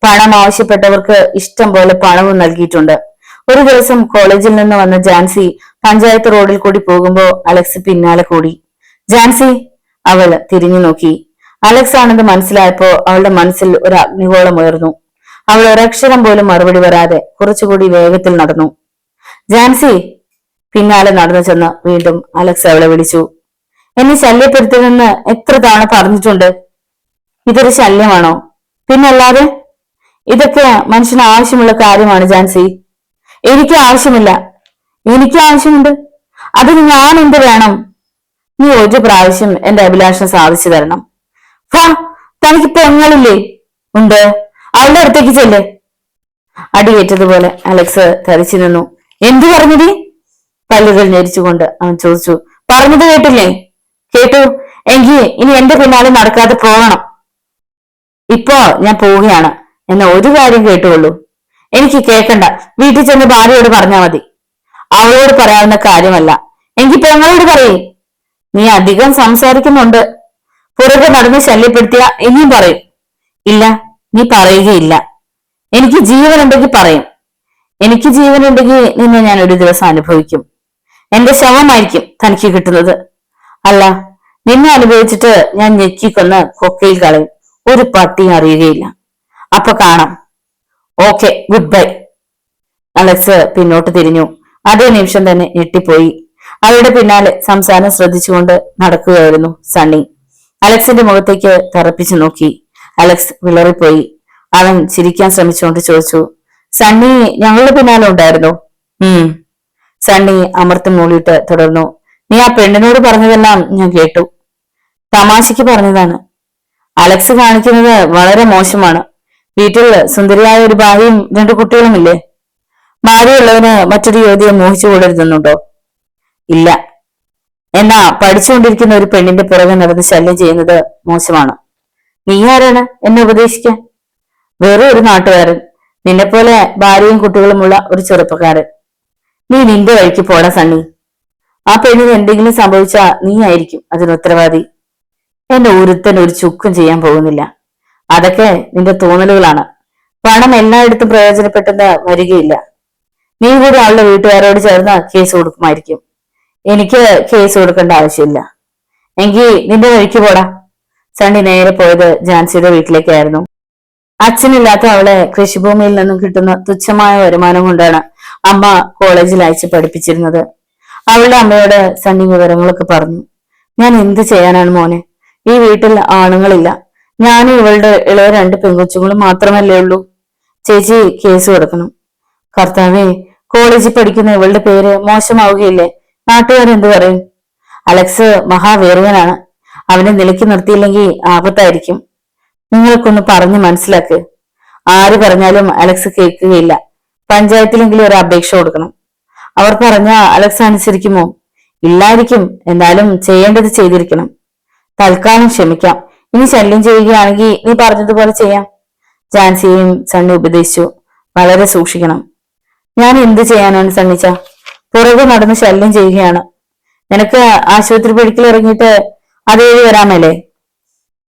പണം ആവശ്യപ്പെട്ടവർക്ക് ഇഷ്ടം പോലെ പണവും നൽകിയിട്ടുണ്ട്. ഒരു ദിവസം കോളേജിൽ നിന്ന് വന്ന ജാൻസി പഞ്ചായത്ത് റോഡിൽ കൂടി പോകുമ്പോ അലക്സ് പിന്നാലെ കൂടി. ജാൻസി! അവൾ തിരിഞ്ഞു നോക്കി. അലക്സ് ആണെന്ന് മനസ്സിലായപ്പോ അവളുടെ മനസ്സിൽ ഒരു അഗ്നിഗോളം ഉയർന്നു. അവൾ ഒരക്ഷരം പോലും മറുപടി വരാതെ കുറച്ചുകൂടി വേഗത്തിൽ നടന്നു. ജാൻസി! പിന്നാലെ നടന്നു ചെന്ന് വീണ്ടും അലക്സ് അവളെ വിളിച്ചു. എന്നെ ശല്യപ്പെടുത്തരുതെന്ന് എത്ര തവണ പറഞ്ഞിട്ടുണ്ട്. ഇതൊരു ശല്യമാണോ? പിന്നല്ലാതെ. ഇതൊക്കെ മനുഷ്യന് ആവശ്യമുള്ള കാര്യമാണ് ജാൻസി. എനിക്ക് ആവശ്യമില്ല. എനിക്ക് ആവശ്യമുണ്ട്. അതിന് ഞാൻ എന്ത് വേണം? നീ ഒരു പ്രാവശ്യം എന്റെ അഭിലാഷം സാധിച്ചു തരണം. തനിക്ക് പെങ്ങളില്ലേ? ഉണ്ട്. അവളുടെ അടുത്തേക്ക് ചെല്ല്. അടിയേറ്റതുപോലെ അലക്സ് തെറിച്ചു നിന്നു. എന്തു പറഞ്ഞത്? പല്ലുകൾ ഞെരിച്ചുകൊണ്ട് അവൻ ചോദിച്ചു. പറഞ്ഞത് കേട്ടില്ലേ? കേട്ടു. എങ്കിൽ ഇനി എന്റെ പിന്നാലെ നടക്കാതെ പോകണം. ഇപ്പോ ഞാൻ പോവുകയാണ്. എന്നെ ഒരു കാര്യം കേട്ടുകൊള്ളൂ. എനിക്ക് കേൾക്കണ്ട. വീട്ടിൽ ചെന്ന് ഭാര്യയോട് പറഞ്ഞാൽ മതി. അവളോട് പറയാവുന്ന കാര്യമല്ല. എങ്കിൽ പെങ്ങളോട് പറയേ. നീ അധികം സംസാരിക്കുന്നുണ്ട്. പുറകെ നടന്ന് ശല്യപ്പെടുത്തിയ ഇനിയും പറയും. ഇല്ല, നീ പറയുകയില്ല. എനിക്ക് ജീവനുണ്ടെങ്കിൽ പറയും. എനിക്ക് ജീവനുണ്ടെങ്കിൽ നിന്നെ ഞാൻ ഒരു ദിവസം അനുഭവിക്കും. എന്റെ ശവമായിരിക്കും തനിക്ക് കിട്ടുന്നത്. അല്ല, നിന്നെ അനുഭവിച്ചിട്ട് ഞാൻ ഞെക്കിക്കൊന്ന് കൊക്കയിൽ കളയും. ഒരു പട്ടിയും അറിയുകയില്ല. അപ്പൊ കാണാം. Okay, good bye. അലക്സ് പിന്നോട്ട് തിരിഞ്ഞു. അതേ നിമിഷം തന്നെ ഞെട്ടിപ്പോയി. അവരുടെ പിന്നാലെ സംസാരം ശ്രദ്ധിച്ചുകൊണ്ട് നടക്കുകയായിരുന്നു സണ്ണി. അലക്സിന്റെ മുഖത്തേക്ക് തറപ്പിച്ചു നോക്കി. അലക്സ് വിളറിപ്പോയി. അവൻ ചിരിക്കാൻ ശ്രമിച്ചുകൊണ്ട് ചോദിച്ചു, സണ്ണി ഞങ്ങളുടെ പിന്നാലെ ഉണ്ടായിരുന്നു? സണ്ണി അമർത്തി മൂളിയിട്ട് തുടർന്നു. നീ ആ പെണ്ണിനോട് പറഞ്ഞതെല്ലാം ഞാൻ കേട്ടു. തമാശയ്ക്ക് പറഞ്ഞതാണ്. അലക്സ് കാണിക്കുന്നത് വളരെ മോശമാണ്. വീട്ടിൽ സുന്ദരിയായ ഒരു ഭാര്യയും 2 കുട്ടികളുമില്ലേ? ഭാര്യയുള്ളവന് മറ്റൊരു യുവതിയെ മോഹിച്ചു കൂടരുതെന്നുണ്ടോ? ഇല്ല. എന്നാ പഠിച്ചുകൊണ്ടിരിക്കുന്ന ഒരു പെണ്ണിന്റെ പുറകെ നടന്ന് ശല്യം ചെയ്യുന്നത് മോശമാണ്. നീ ആരാണ് എന്നെ ഉപദേശിക്കാൻ? വേറെ ഒരു നാട്ടുകാരൻ. നിന്നെപ്പോലെ ഭാര്യയും കുട്ടികളുമുള്ള ഒരു ചെറുപ്പക്കാരൻ. നീ നിന്റെ വഴിക്ക് പോടാ സണ്ണി. ആ പെണ്ണിന് എന്തെങ്കിലും സംഭവിച്ചാ നീ ആയിരിക്കും അതിന് ഉത്തരവാദി. എന്റെ ഒരുത്തൻ ഒരു ചുക്കും ചെയ്യാൻ പോകുന്നില്ല. അതൊക്കെ നിന്റെ തോന്നലുകളാണ്. പണം എല്ലായിടത്തും പ്രയോജനപ്പെട്ടെന്ന് വരികയില്ല. നീ കൂടി അവളുടെ വീട്ടുകാരോട് ചേർന്ന് കേസ് കൊടുക്കുമായിരിക്കും. എനിക്ക് കേസ് കൊടുക്കേണ്ട ആവശ്യമില്ല. എങ്കിൽ നിന്റെ വഴിക്ക് പോടാ. സണ്ണി നേരെ പോയത് ജാൻസിയുടെ വീട്ടിലേക്കായിരുന്നു. അച്ഛനില്ലാത്ത അവളെ കൃഷിഭൂമിയിൽ നിന്നും കിട്ടുന്ന തുച്ഛമായ വരുമാനം കൊണ്ടാണ് അമ്മ കോളേജിൽ അയച്ച് പഠിപ്പിച്ചിരുന്നത്. അവളുടെ അമ്മയോട് സണ്ണി വിവരങ്ങളൊക്കെ പറഞ്ഞു. ഞാൻ എന്ത് ചെയ്യാനാണ് മോനെ? ഈ വീട്ടിൽ ആണുങ്ങളില്ല. ഞാനും ഇവളുടെ ഇളയ 2 പെൺകൊച്ചുങ്ങളും മാത്രമല്ലേ ഉള്ളൂ. ചേച്ചി കേസ് കൊടുക്കണം. കർത്താവേ, കോളേജിൽ പഠിക്കുന്ന ഇവളുടെ പേര് മോശമാവുകയില്ലേ? നാട്ടുകാരെന്ത് പറയും? അലക്സ് മഹാവേറിയനാണ്. അവനെ നിലയ്ക്ക് നിർത്തിയില്ലെങ്കിൽ ആപത്തായിരിക്കും. നിങ്ങൾക്കൊന്ന് പറഞ്ഞു മനസ്സിലാക്ക്. ആര് പറഞ്ഞാലും അലക്സ് കേൾക്കുകയില്ല. പഞ്ചായത്തിലെങ്കിലും ഒരു അപേക്ഷ കൊടുക്കണം. അവർ പറഞ്ഞ അലക്സ് അനുസരിക്കുമോ? ഇല്ലായിരിക്കും. എന്നാലും ചെയ്യേണ്ടത് ചെയ്തിരിക്കണം. തൽക്കാലം ക്ഷമിക്കാം. ഇനി ശല്യം ചെയ്യുകയാണെങ്കിൽ നീ പറഞ്ഞതുപോലെ ചെയ്യാം. ജാൻസിയെയും സണ്ണി ഉപദേശിച്ചു. വളരെ സൂക്ഷിക്കണം. ഞാൻ എന്ത് ചെയ്യാനാണ് സണ്ണിച്ച? പുറകെ നടന്ന് ശല്യം ചെയ്യുകയാണ്. നിനക്ക് ആശുപത്രി പഠിക്കൽ ഇറങ്ങിയിട്ട് അതേഴി വരാമല്ലേ?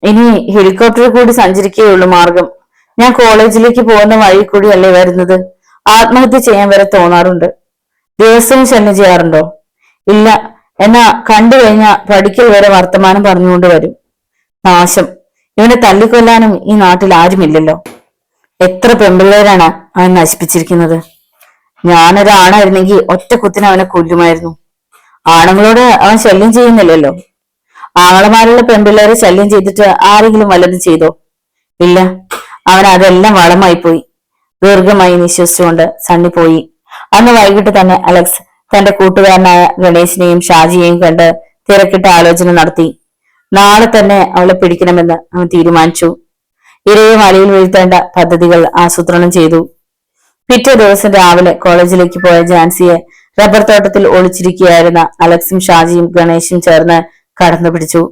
ഇനി ഹെലികോപ്റ്ററിൽ കൂടി സഞ്ചരിക്കുകയുള്ളൂ മാർഗം. ഞാൻ കോളേജിലേക്ക് പോകുന്ന വഴി കൂടിയല്ലേ വരുന്നത്. ആത്മഹത്യ ചെയ്യാൻ വരെ തോന്നാറുണ്ട്. ദിവസവും ശല്യം ചെയ്യാറുണ്ടോ? ഇല്ല, എന്നാ കണ്ടു കഴിഞ്ഞ പഠിക്കൽ വരെ വർത്തമാനം പറഞ്ഞുകൊണ്ട് വരും. നാശം, ഇവനെ തല്ലിക്കൊല്ലാനും ഈ നാട്ടിൽ ആരുമില്ലല്ലോ. എത്ര പെമ്പിള്ളേരാണ് അവൻ നശിപ്പിച്ചിരിക്കുന്നത്. ഞാനൊരാണായിരുന്നെങ്കിൽ ഒറ്റ കുത്തിന് അവനെ കൊല്ലുമായിരുന്നു. ആണുങ്ങളോട് അവൻ ശല്യം ചെയ്യുന്നില്ലല്ലോ. ആങ്ങളമാരുള്ള പെൺപിള്ളേരെ ശല്യം ചെയ്തിട്ട് ആരെങ്കിലും വല്ലതും ചെയ്തോ? ഇല്ല, അവൻ അതെല്ലാം വളമായി പോയി. ദീർഘമായി നിശ്വസിച്ചുകൊണ്ട് സണ്ണി പോയി. അന്ന് വൈകിട്ട് തന്നെ അലക്സ് തന്റെ കൂട്ടുകാരനായ ഗണേശിനെയും ഷാജിയെയും കണ്ട് തിരക്കിട്ട ആലോചന നടത്തി. നാളെ തന്നെ അവളെ പിടിക്കണമെന്ന് അവൻ തീരുമാനിച്ചു. ഇരയെ വലയിൽ വീഴ്ത്തേണ്ട പദ്ധതികൾ ആസൂത്രണം ചെയ്തു. പിറ്റേ ദിവസം രാവിലെ കോളേജിലേക്ക് പോയ ജാൻസിയെ റബ്ബർ തോട്ടത്തിൽ ഒളിച്ചിരിക്കുകയായിരുന്ന അലക്സും ഷാജിയും ഗണേശും ചേർന്ന് കടന്നു പിടിച്ചു.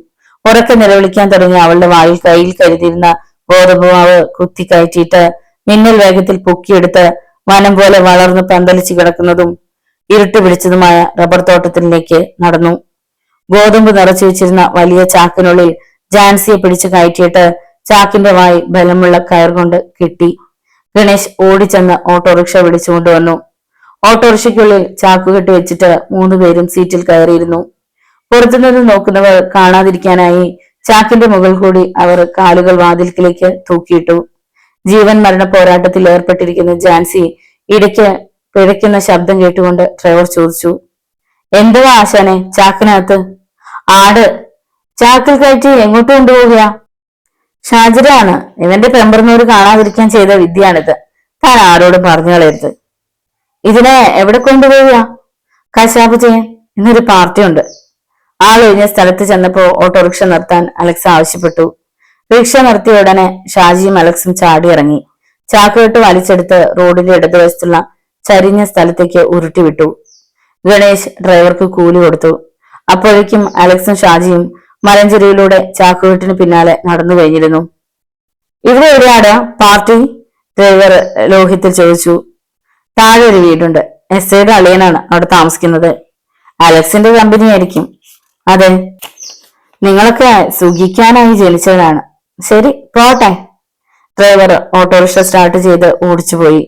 ഉറക്കെ നിലവിളിക്കാൻ തുടങ്ങി അവളുടെ വായിൽ കയ്യിൽ കരുതിയിരുന്ന ഗോതമ്പ് മാവ് കുത്തി കയറ്റിയിട്ട് മിന്നൽ വേഗത്തിൽ പൊക്കിയെടുത്ത് വനം പോലെ വളർന്ന് പന്തലിച്ചു കിടക്കുന്നതും ഇരുട്ട് പിടിച്ചതുമായ റബ്ബർ തോട്ടത്തിലേക്ക് നടന്നു. ഗോതമ്പ് നിറച്ചു വെച്ചിരുന്ന വലിയ ചാക്കിനുള്ളിൽ ജാൻസിയെ പിടിച്ചു കയറ്റിയിട്ട് ചാക്കിന്റെ വായി ബലമുള്ള കയർ കൊണ്ട് കെട്ടി. ഗണേശ് ഓടിച്ചെന്ന് ഓട്ടോറിക്ഷ വിളിച്ചുകൊണ്ടുവന്നു. ഓട്ടോറിക്ഷയ്ക്കുള്ളിൽ ചാക്കുകെട്ടി വെച്ചിട്ട് 3 പേരും സീറ്റിൽ കയറിയിരുന്നു. പുറത്തുനിന്ന് നോക്കുന്നവർ കാണാതിരിക്കാനായി ചാക്കിന്റെ മുകൾ കൂടി അവർ കാലുകൾ വാതിൽക്കിലേക്ക് തൂക്കിയിട്ടു. ജീവൻ മരണ പോരാട്ടത്തിൽ ഏർപ്പെട്ടിരിക്കുന്ന ജാൻസി ഇടയ്ക്ക് പിഴയ്ക്കുന്ന ശബ്ദം കേട്ടുകൊണ്ട് ഡ്രൈവർ ചോദിച്ചു, എന്താ ആശാനെ ചാക്കിനകത്ത്? ആട്. ചാക്കിൽ കയറ്റി എങ്ങോട്ട് കൊണ്ടുപോവുക? ഷാജിറാണ്. ഇവന്റെ പെമ്പറന്നൂര് കാണാതിരിക്കാൻ ചെയ്ത വിദ്യയാണിത്. താൻ ആരോടും പറഞ്ഞു കളയരുത്. ഇതിനെ എവിടെ കൊണ്ടുപോവുക? കശാപ്പ് ചെയ്യാൻ. ഇന്നൊരു പാർട്ടിയുണ്ട്. ആളൊഴിഞ്ഞ സ്ഥലത്ത് ചെന്നപ്പോ ഓട്ടോറിക്ഷ നിർത്താൻ അലക്സ് ആവശ്യപ്പെട്ടു. റിക്ഷ നിർത്തിയ ഉടനെ ഷാജിയും അലക്സും ചാടി ഇറങ്ങി. ചാക്കുകെട്ട് വലിച്ചെടുത്ത് റോഡിന്റെ ഇടതുവശത്തുള്ള ചരിഞ്ഞ സ്ഥലത്തേക്ക് ഉരുട്ടിവിട്ടു. ഗണേശ് ഡ്രൈവർക്ക് കൂലി കൊടുത്തു. അപ്പോഴേക്കും അലക്സും ഷാജിയും മലഞ്ചെരിയിലൂടെ ചാക്കുകെട്ടിന് പിന്നാലെ നടന്നു കഴിഞ്ഞിരുന്നു. ഇവിടെ എവിടെയാടാ പാർട്ടി? ഡ്രൈവർ ലോഹിത്തിൽ ചോദിച്ചു. താഴെ ഒരു വീടുണ്ട്. എസ്ഐയുടെ അളിയനാണ് അവിടെ താമസിക്കുന്നത്. അലക്സിന്റെ കമ്പനി ആയിരിക്കും. അതെ, നിങ്ങളൊക്കെ സുഖിക്കാനായി ജനിച്ചവരാണ്. ശരി, പോട്ടെ. ഡ്രൈവർ ഓട്ടോറിക്ഷ സ്റ്റാർട്ട് ചെയ്ത് ഓടിച്ചുപോയി.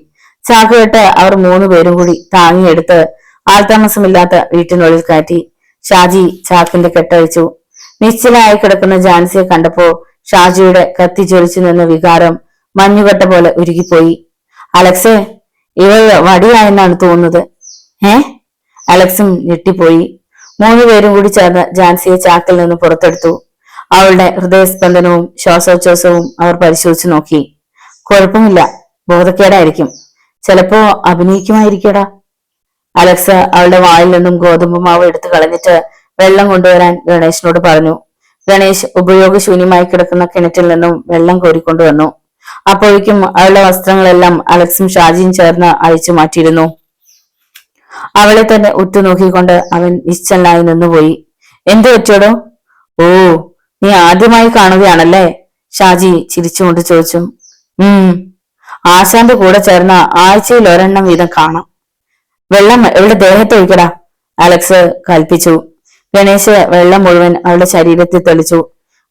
ചാക്കുകെട്ട് അവർ 3 പേരും കൂടി താങ്ങിയെടുത്ത് ആൾതാമസമില്ലാത്ത വീട്ടിനുള്ളിൽ കയറ്റി. ഷാജി ചാക്കിന്റെ കെട്ടഴിച്ചു. നിശ്ചലായി കിടക്കുന്ന ജാൻസിയെ കണ്ടപ്പോ ഷാജിയുടെ കത്തിച്ചൊലിച്ചു നിന്ന വികാരം മഞ്ഞുകെട്ട പോലെ ഉരുകിപ്പോയി. അലക്സേ, ഇവൾ വടിയായെന്നാണ് തോന്നുന്നത്. അലക്സും ഞെട്ടിപ്പോയി. 3 പേരും കൂടി ചേർന്ന് ജാൻസിയെ ചാക്കിൽ നിന്ന് പുറത്തെടുത്തു. അവളുടെ ഹൃദയസ്പന്ദനവും ശ്വാസോച്ഛ്വാസവും അവർ പരിശോധിച്ചു നോക്കി. കുഴപ്പമില്ല, ബോധക്കേടായിരിക്കും. ചിലപ്പോ അഭിനയിക്കുമായിരിക്കടാ. അലക്സ് അവളുടെ വായിൽ നിന്നും ഗോതമ്പ് മാവ് എടുത്തു കളഞ്ഞിട്ട് വെള്ളം കൊണ്ടുവരാൻ ഗണേശിനോട് പറഞ്ഞു. ഗണേശ് ഉപയോഗശൂന്യമായി കിടക്കുന്ന കിണറ്റിൽ നിന്നും വെള്ളം കോരിക്കൊണ്ടുവന്നു. അപ്പോഴേക്കും അവളുടെ വസ്ത്രങ്ങളെല്ലാം അലക്സും ഷാജിയും ചേർന്ന് അഴിച്ചു മാറ്റിയിരുന്നു. അവളെ തന്നെ ഉറ്റുനോക്കിക്കൊണ്ട് അവൻ നിശ്ചലനായി നിന്നുപോയി. എന്തു പറ്റിയോടോ? ഓ, നീ ആദ്യമായി കാണുകയാണല്ലേ? ഷാജി ചിരിച്ചുകൊണ്ട് ചോദിച്ചു. ആശാന്റെ കൂടെ ചേർന്ന ആഴ്ചയിൽ ഒരെണ്ണം വീതം കാണാം. വെള്ളം എവിടെ ദേഹത്ത് ഒഴിക്കടാ, അലക്സ് കൽപ്പിച്ചു. ഗണേശ് വെള്ളം മുഴുവൻ അവളുടെ ശരീരത്തിൽ തെളിച്ചു.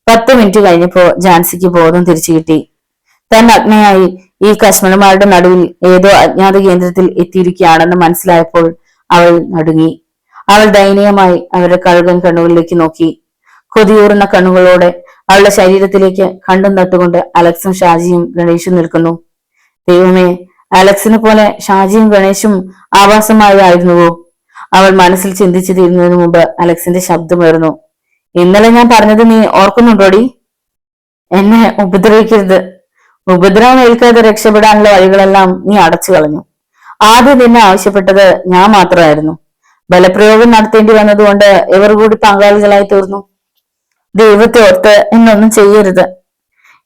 10 മിനിറ്റ് കഴിഞ്ഞപ്പോ ജാൻസിക്ക് ബോധം തിരിച്ചു കിട്ടി. തൻ അഗ്നയായി ഈ കശ്മലന്മാരുടെ നടുവിൽ ഏതോ അജ്ഞാത കേന്ദ്രത്തിൽ എത്തിയിരിക്കുകയാണെന്ന് മനസ്സിലായപ്പോൾ അവൾ നടുങ്ങി. അവൾ ദയനീയമായി അവരുടെ കഴുകൻ കണ്ണുകളിലേക്ക് നോക്കി. കൊതിയൂറുന്ന കണ്ണുകളോടെ അവളുടെ ശരീരത്തിലേക്ക് കണ്ടും നട്ടുകൊണ്ട് അലക്സും ഷാജിയും ഗണേശും നിൽക്കുന്നു. ദൈവമേ, അലക്സിനെ പോലെ ഷാജിയും ഗണേശും ആവാസമായതായിരുന്നുവോ? അവൾ മനസ്സിൽ ചിന്തിച്ചു തീരുന്നതിന് മുമ്പ് അലക്സിന്റെ ശബ്ദമുയർന്നു. ഇന്നലെ ഞാൻ പറഞ്ഞത് നീ ഓർക്കുന്നുണ്ടോടി? എന്നെ ഉപദ്രവിക്കരുത്. ഉപദ്രവം ഏൽക്കാതെ രക്ഷപ്പെടാനുള്ള വഴികളെല്ലാം നീ അടച്ചു കളഞ്ഞു. ആദ്യം നിന്നെ ആവശ്യപ്പെട്ടത് ഞാൻ മാത്രമായിരുന്നു. ബലപ്രയോഗം നടത്തേണ്ടി വന്നതുകൊണ്ട് ഇവർ കൂടി പങ്കാളികളായി തീർന്നു. ദൈവത്തെ ഓർത്ത് എന്നൊന്നും ചെയ്യരുത്.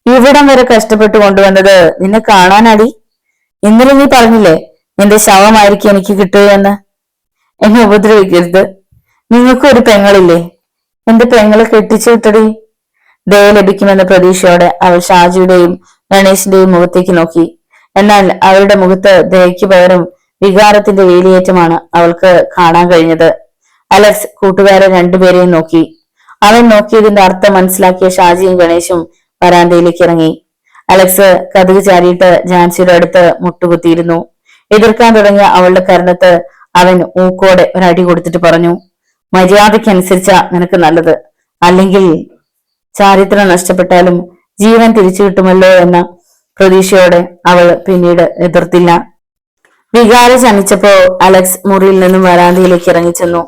ഇവിടം വരെ കഷ്ടപ്പെട്ട് കൊണ്ടുവന്നത് നിന്നെ കാണാനാടി. ഇന്നലെ നീ പറഞ്ഞില്ലേ നിന്റെ ശവമായിരിക്കും എനിക്ക് കിട്ടുകയെന്ന്. എന്നെ ഉപദ്രവിക്കരുത്. നിങ്ങൾക്ക് ഒരു പെങ്ങളില്ലേ? എന്റെ പെങ്ങളെ കെട്ടിച്ചു വിട്ടടി. ദയ ലഭിക്കുമെന്ന പ്രതീക്ഷയോടെ അവൾ ഷാജിയുടെയും ഗണേശിന്റെയും മുഖത്തേക്ക് നോക്കി. എന്നാൽ അവരുടെ മുഖത്ത് ദയയ്ക്ക് പകരം വികാരത്തിന്റെ വേലിയേറ്റമാണ് അവൾക്ക് കാണാൻ കഴിഞ്ഞത്. അലക്സ് കൂട്ടുകാരെ രണ്ടുപേരെയും നോക്കി. അവൻ നോക്കിയതിന്റെ അർത്ഥം മനസ്സിലാക്കിയ ഷാജിയും ഗണേശും വരാന്തയിലേക്ക് ഇറങ്ങി. അലക്സ് കതക് ചാരിയിട്ട് ജാൻസിയുടെ അടുത്ത് മുട്ടുകുത്തിയിരുന്നു. എതിർക്കാൻ തുടങ്ങിയ അവളുടെ കരണത്ത് അവൻ ഊക്കോടെ ഒരടി കൊടുത്തിട്ട് പറഞ്ഞു, മര്യാദയ്ക്കനുസരിച്ചാ നിനക്ക് നല്ലത്, അല്ലെങ്കിൽ ചാരിത്രം നഷ്ടപ്പെട്ടാലും ജീവൻ തിരിച്ചു കിട്ടുമല്ലോ എന്ന പ്രതീക്ഷയോടെ അവൾ പിന്നീട് എതിർത്തില്ല. വികാരം ശമിച്ചപ്പോ അലക്സ് മുറിയിൽ നിന്നും വരാന്തയിലേക്ക് ഇറങ്ങിച്ചെന്നു.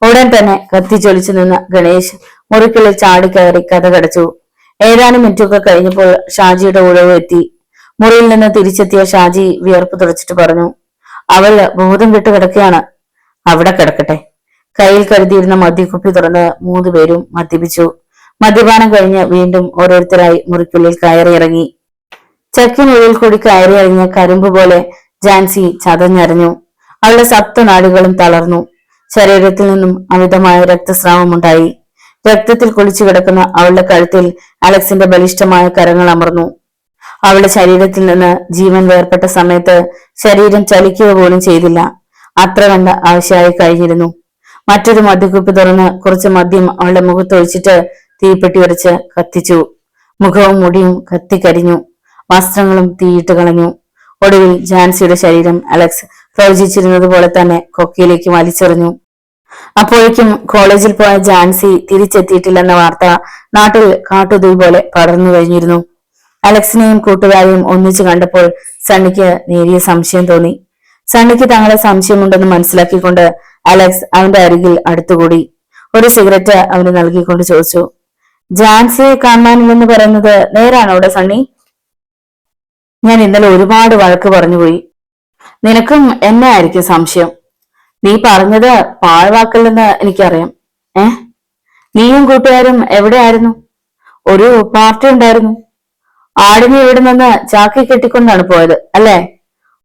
ഉടൻ തന്നെ കത്തിച്ചൊലിച്ചു നിന്ന ഗണേശ് മുറിക്കുള്ളിൽ ചാടിക്കയറി കതകടച്ചു. ഏതാനും മിനിറ്റൊക്കെ കഴിഞ്ഞപ്പോൾ ഷാജിയുടെ ഉഴവ് എത്തി. മുറിയിൽ നിന്ന് തിരിച്ചെത്തിയ ഷാജി വിയർപ്പ് തുടച്ചിട്ട് പറഞ്ഞു, അവൾ ബോധം കെട്ട് കിടക്കുകയാണ്. അവിടെ കിടക്കട്ടെ. കയ്യിൽ കരുതിയിരുന്ന മദ്യക്കുപ്പി തുറന്ന് 3 പേരും മദ്യപിച്ചു. മദ്യപാനം കഴിഞ്ഞ് വീണ്ടും ഓരോരുത്തരായി മുറിക്കുള്ളിൽ കയറിയിറങ്ങി. ചക്കിനുള്ളിൽ കൂടി കയറിയിറങ്ങിയ കരിമ്പ് പോലെ ജാൻസി ചതഞ്ഞറിഞ്ഞു. അവളുടെ സപ്തനാടികളും തളർന്നു. ശരീരത്തിൽ നിന്നും അമിതമായ രക്തസ്രാവമുണ്ടായി. രക്തത്തിൽ കുളിച്ചു കിടക്കുന്ന അവളുടെ കഴുത്തിൽ അലക്സിന്റെ ബലിഷ്ഠമായ കരങ്ങൾ അമർന്നു. അവളുടെ ശരീരത്തിൽ നിന്ന് ജീവൻ വേർപെട്ട സമയത്ത് ശരീരം ചലിക്കുക പോലും ചെയ്തില്ല. അത്ര കണ്ട ആവശ്യമായി കഴിഞ്ഞിരുന്നു. മറ്റൊരു മദ്യക്കുപ്പി തുറന്ന് കുറച്ച് മദ്യം അവളുടെ മുഖത്തൊഴിച്ചിട്ട് തീപ്പെട്ടി ഉരച്ച് കത്തിച്ചു. മുഖവും മുടിയും കത്തിക്കരിഞ്ഞു. വസ്ത്രങ്ങളും തീയിട്ട് കളഞ്ഞു. ഒടുവിൽ ജാൻസിയുടെ ശരീരം അലക്സ് പ്രവചിച്ചിരുന്നത് പോലെ തന്നെ കൊക്കയിലേക്ക് വലിച്ചെറിഞ്ഞു. അപ്പോഴേക്കും കോളേജിൽ പോയ ജാൻസി തിരിച്ചെത്തിയിട്ടില്ലെന്ന വാർത്ത നാട്ടിൽ കാട്ടുതീ പോലെ പടർന്നു കഴിഞ്ഞിരുന്നു. അലക്സിനെയും കൂട്ടുകാരെയും ഒന്നിച്ചു കണ്ടപ്പോൾ സണ്ണിക്ക് നേരിയ സംശയം തോന്നി. സണ്ണിക്ക് തങ്ങളെ സംശയമുണ്ടെന്ന് മനസ്സിലാക്കിക്കൊണ്ട് അലക്സ് അവന്റെ അരികിൽ അടുത്തുകൂടി. ഒരു സിഗരറ്റ് അവന് നൽകിക്കൊണ്ട് ചോദിച്ചു, ജാൻസിയെ കാണാനില്ലെന്ന് പറയുന്നത് നേരാണോടെ സണ്ണി? ഞാൻ ഇന്നലെ ഒരുപാട് വഴക്ക് പറഞ്ഞുപോയി. നിനക്കും എന്നെ ആയിരിക്കും സംശയം. നീ പറഞ്ഞത് പാഴ്വാക്കല്ലെന്ന് എനിക്കറിയാം. നീയും കൂട്ടുകാരും എവിടെയായിരുന്നു? ഒരു പാർട്ടി ഉണ്ടായിരുന്നു. ആടിനെ ഇവിടെ നിന്ന് ചാക്കി കെട്ടിക്കൊണ്ടാണ് പോയത് അല്ലേ?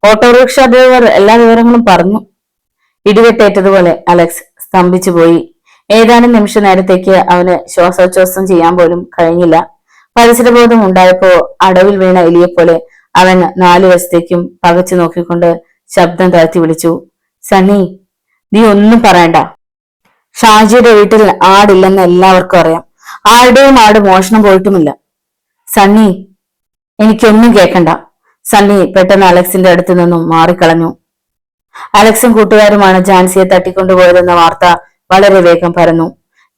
ഓട്ടോറിക്ഷ ഡ്രൈവർ എല്ലാ വിവരങ്ങളും പറഞ്ഞു. ഇടിവെട്ടേറ്റതുപോലെ അലക്സ് സ്തംഭിച്ചു പോയി. ഏതാനും നിമിഷ നേരത്തേക്ക് അവന് ശ്വാസോച്ഛ്വാസം ചെയ്യാൻ പോലും കഴിഞ്ഞില്ല. പരിസരബോധം ഉണ്ടായപ്പോ അടവിൽ വീണ എലിയെപ്പോലെ അവൻ 4 വശത്തേക്കും പകച്ചു നോക്കിക്കൊണ്ട് ശബ്ദം താഴ്ത്തി വിളിച്ചു, സണ്ണി, നീ ഒന്നും പറയണ്ട. ഷാജിയുടെ വീട്ടിൽ ആടില്ലെന്ന് എല്ലാവർക്കും അറിയാം. ആരുടെയും ആട് മോഷണം പോയിട്ടുമില്ല. സണ്ണി, എനിക്കൊന്നും കേൾക്കണ്ട. സണ്ണി പെട്ടെന്ന് അലക്സിന്റെ അടുത്ത് നിന്നും മാറിക്കളഞ്ഞു. അലക്സും കൂട്ടുകാരുമാണ് ജാൻസിയെ തട്ടിക്കൊണ്ടുപോയതെന്ന വാർത്ത വളരെ വേഗം പരന്നു.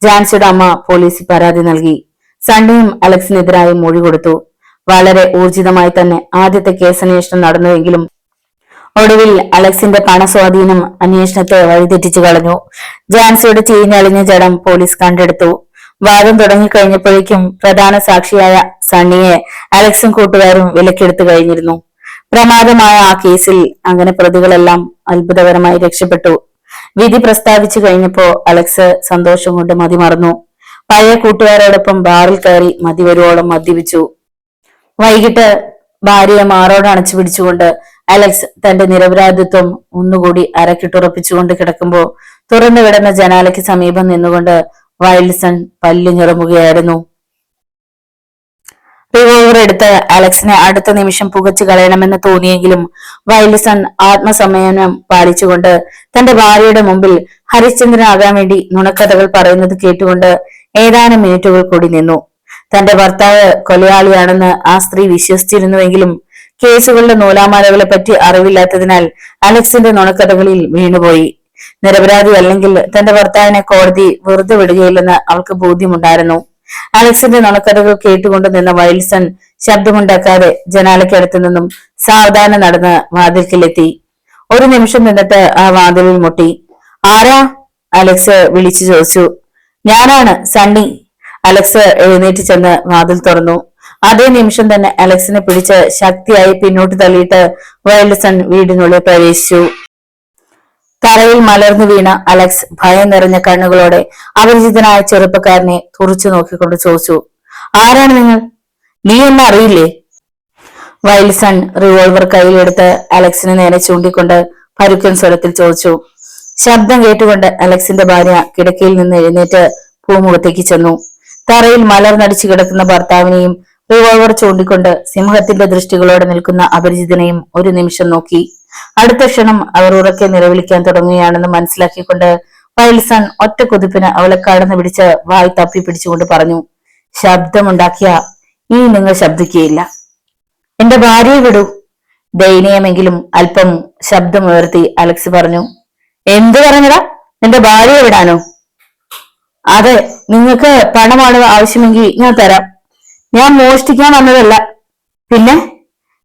ജാൻസിയുടെ അമ്മ പോലീസിൽ പരാതി നൽകി. സണ്ണിയും അലക്സിനെതിരായി മൊഴി കൊടുത്തു. വളരെ ഊർജിതമായി തന്നെ ആദ്യത്തെ കേസന്വേഷണം നടന്നുവെങ്കിലും ഒടുവിൽ അലക്സിന്റെ പണസ്വാധീനം അന്വേഷണത്തെ വഴിതെറ്റിച്ചു കളഞ്ഞു. ജാൻസിയുടെ ചീഞ്ഞളിഞ്ഞ ജഡം പോലീസ് കണ്ടെടുത്തു. വാദം തുടങ്ങിക്കഴിഞ്ഞപ്പോഴേക്കും പ്രധാന സാക്ഷിയായ സണ്ണിയെ അലക്സും കൂട്ടുകാരും വിലക്കെടുത്തു കഴിഞ്ഞിരുന്നു. പ്രമാദമായ ആ കേസിൽ അങ്ങനെ പ്രതികളെല്ലാം അത്ഭുതകരമായി രക്ഷപ്പെട്ടു. വിധി പ്രസ്താവിച്ചു കഴിഞ്ഞപ്പോ അലക്സ് സന്തോഷം കൊണ്ട് മതിമറന്നു. പഴയ കൂട്ടുകാരോടൊപ്പം ബാറിൽ കയറി മതിവരുവോളം മദ്യപിച്ചു. വൈകിട്ട് ഭാര്യയെ മാറോട് അണച്ചു പിടിച്ചുകൊണ്ട് അലക്സ് തന്റെ നിരപരാധിത്വം ഒന്നുകൂടി അരക്കിട്ടുറപ്പിച്ചുകൊണ്ട് കിടക്കുമ്പോ തുറന്നു കിടന്ന ജനാലയ്ക്ക് സമീപം നിന്നുകൊണ്ട് വൈൽഡ്സൺ പല്ലു ഞെറുമുകയായിരുന്നു. റിവോൾവർ എടുത്ത് അലക്സിനെ അടുത്ത നിമിഷം പുകച്ചു കളയണമെന്ന് തോന്നിയെങ്കിലും വൈൽഡ്സൺ ആത്മസംയമനം പാലിച്ചുകൊണ്ട് തന്റെ ഭാര്യയുടെ മുമ്പിൽ ഹരിശ്ചന്ദ്രനാകാൻ വേണ്ടി നുണക്കഥകൾ പറയുന്നത് കേട്ടുകൊണ്ട് ഏതാനും മിനിറ്റുകൾ കൂടി നിന്നു. തന്റെ ഭർത്താവ് കൊലയാളിയാണെന്ന് ആ സ്ത്രീ വിശ്വസിച്ചിരുന്നുവെങ്കിലും കേസുകളുടെ നൂലാമാലകളെ പറ്റി അറിവില്ലാത്തതിനാൽ അലക്സിന്റെ നുണക്കഥകളിൽ വീണുപോയി. നിരപരാധി അല്ലെങ്കിൽ തന്റെ ഭർത്താവിനെ കോടതി വെറുതെ വിടുകയില്ലെന്ന് അവൾക്ക് ബോധ്യമുണ്ടായിരുന്നു. അലക്സിന്റെ നുണക്കഥകൾ കേട്ടുകൊണ്ട് നിന്ന വൈൽസൺ ശബ്ദമുണ്ടാക്കാതെ ജനാലയ്ക്കടുത്തു നിന്നും സാവധാനം നടന്ന് വാതിൽക്കിലെത്തി. ഒരു നിമിഷം നിന്നിട്ട് ആ വാതിലിൽ മുട്ടി. ആരാ? അലക്സ് വിളിച്ചു ചോദിച്ചു. ഞാനാണ്, സണ്ണി. അലക്സ് എഴുന്നേറ്റ് ചെന്ന് വാതിൽ തുറന്നു. അതേ നിമിഷം തന്നെ അലക്സിനെ പിടിച്ച് ശക്തിയായി പിന്നോട്ട് തള്ളിയിട്ട് വൈൽഡ്സൺ വീടിനുള്ളിൽ പ്രവേശിച്ചു. തറയിൽ മലർന്നു വീണ അലക്സ് ഭയം നിറഞ്ഞ കണ്ണുകളോടെ അപരിചിതനായ ചെറുപ്പക്കാരനെ തുറച്ചു നോക്കിക്കൊണ്ട് ചോദിച്ചു, ആരാണ് നിങ്ങൾ? നീ എന്നെ അറിയില്ലേ? വൈൽഡ്സൺ റിവോൾവർ കയ്യിലെടുത്ത് അലക്സിന് നേരെ ചൂണ്ടിക്കൊണ്ട് പരുക്കൻ സ്വരത്തിൽ ചോദിച്ചു. ശബ്ദം കേട്ടുകൊണ്ട് അലക്സിന്റെ ഭാര്യ കിടക്കയിൽ നിന്ന് എഴുന്നേറ്റ് പൂമുഖത്തേക്ക് ചെന്നു. തറയിൽ മലർന്നടിച്ചു കിടക്കുന്ന ഭർത്താവിനെയും റിവോൾവർ ചൂണ്ടിക്കൊണ്ട് സിംഹത്തിന്റെ ദൃഷ്ടികളോടെ നിൽക്കുന്ന അപരിചിതനെയും ഒരു നിമിഷം നോക്കി. അടുത്ത ക്ഷണം അവർ ഉറക്കെ നിലവിളിക്കാൻ തുടങ്ങുകയാണെന്ന് മനസ്സിലാക്കിക്കൊണ്ട് വൈൽസൺ ഒറ്റ കുതിപ്പിന് അവളെ കടന്നു പിടിച്ച് വായി തപ്പി പിടിച്ചുകൊണ്ട് പറഞ്ഞു, ശബ്ദമുണ്ടാക്കിയ ഇനി നിങ്ങൾ ശബ്ദിക്കുകയില്ല. എന്റെ ഭാര്യയെ വിടൂ. ദയനീയമെങ്കിലും അല്പം ശബ്ദമുയർത്തി അലക്സ് പറഞ്ഞു. എന്തു പറഞ്ഞടാ? എന്റെ ഭാര്യയെ വിടാനോ? അതെ, നിങ്ങൾക്ക് പണമാണ് ആവശ്യമെങ്കിൽ ഞാൻ തരാം. ഞാൻ മോഷ്ടിക്കാൻ വന്നതല്ല. പിന്നെ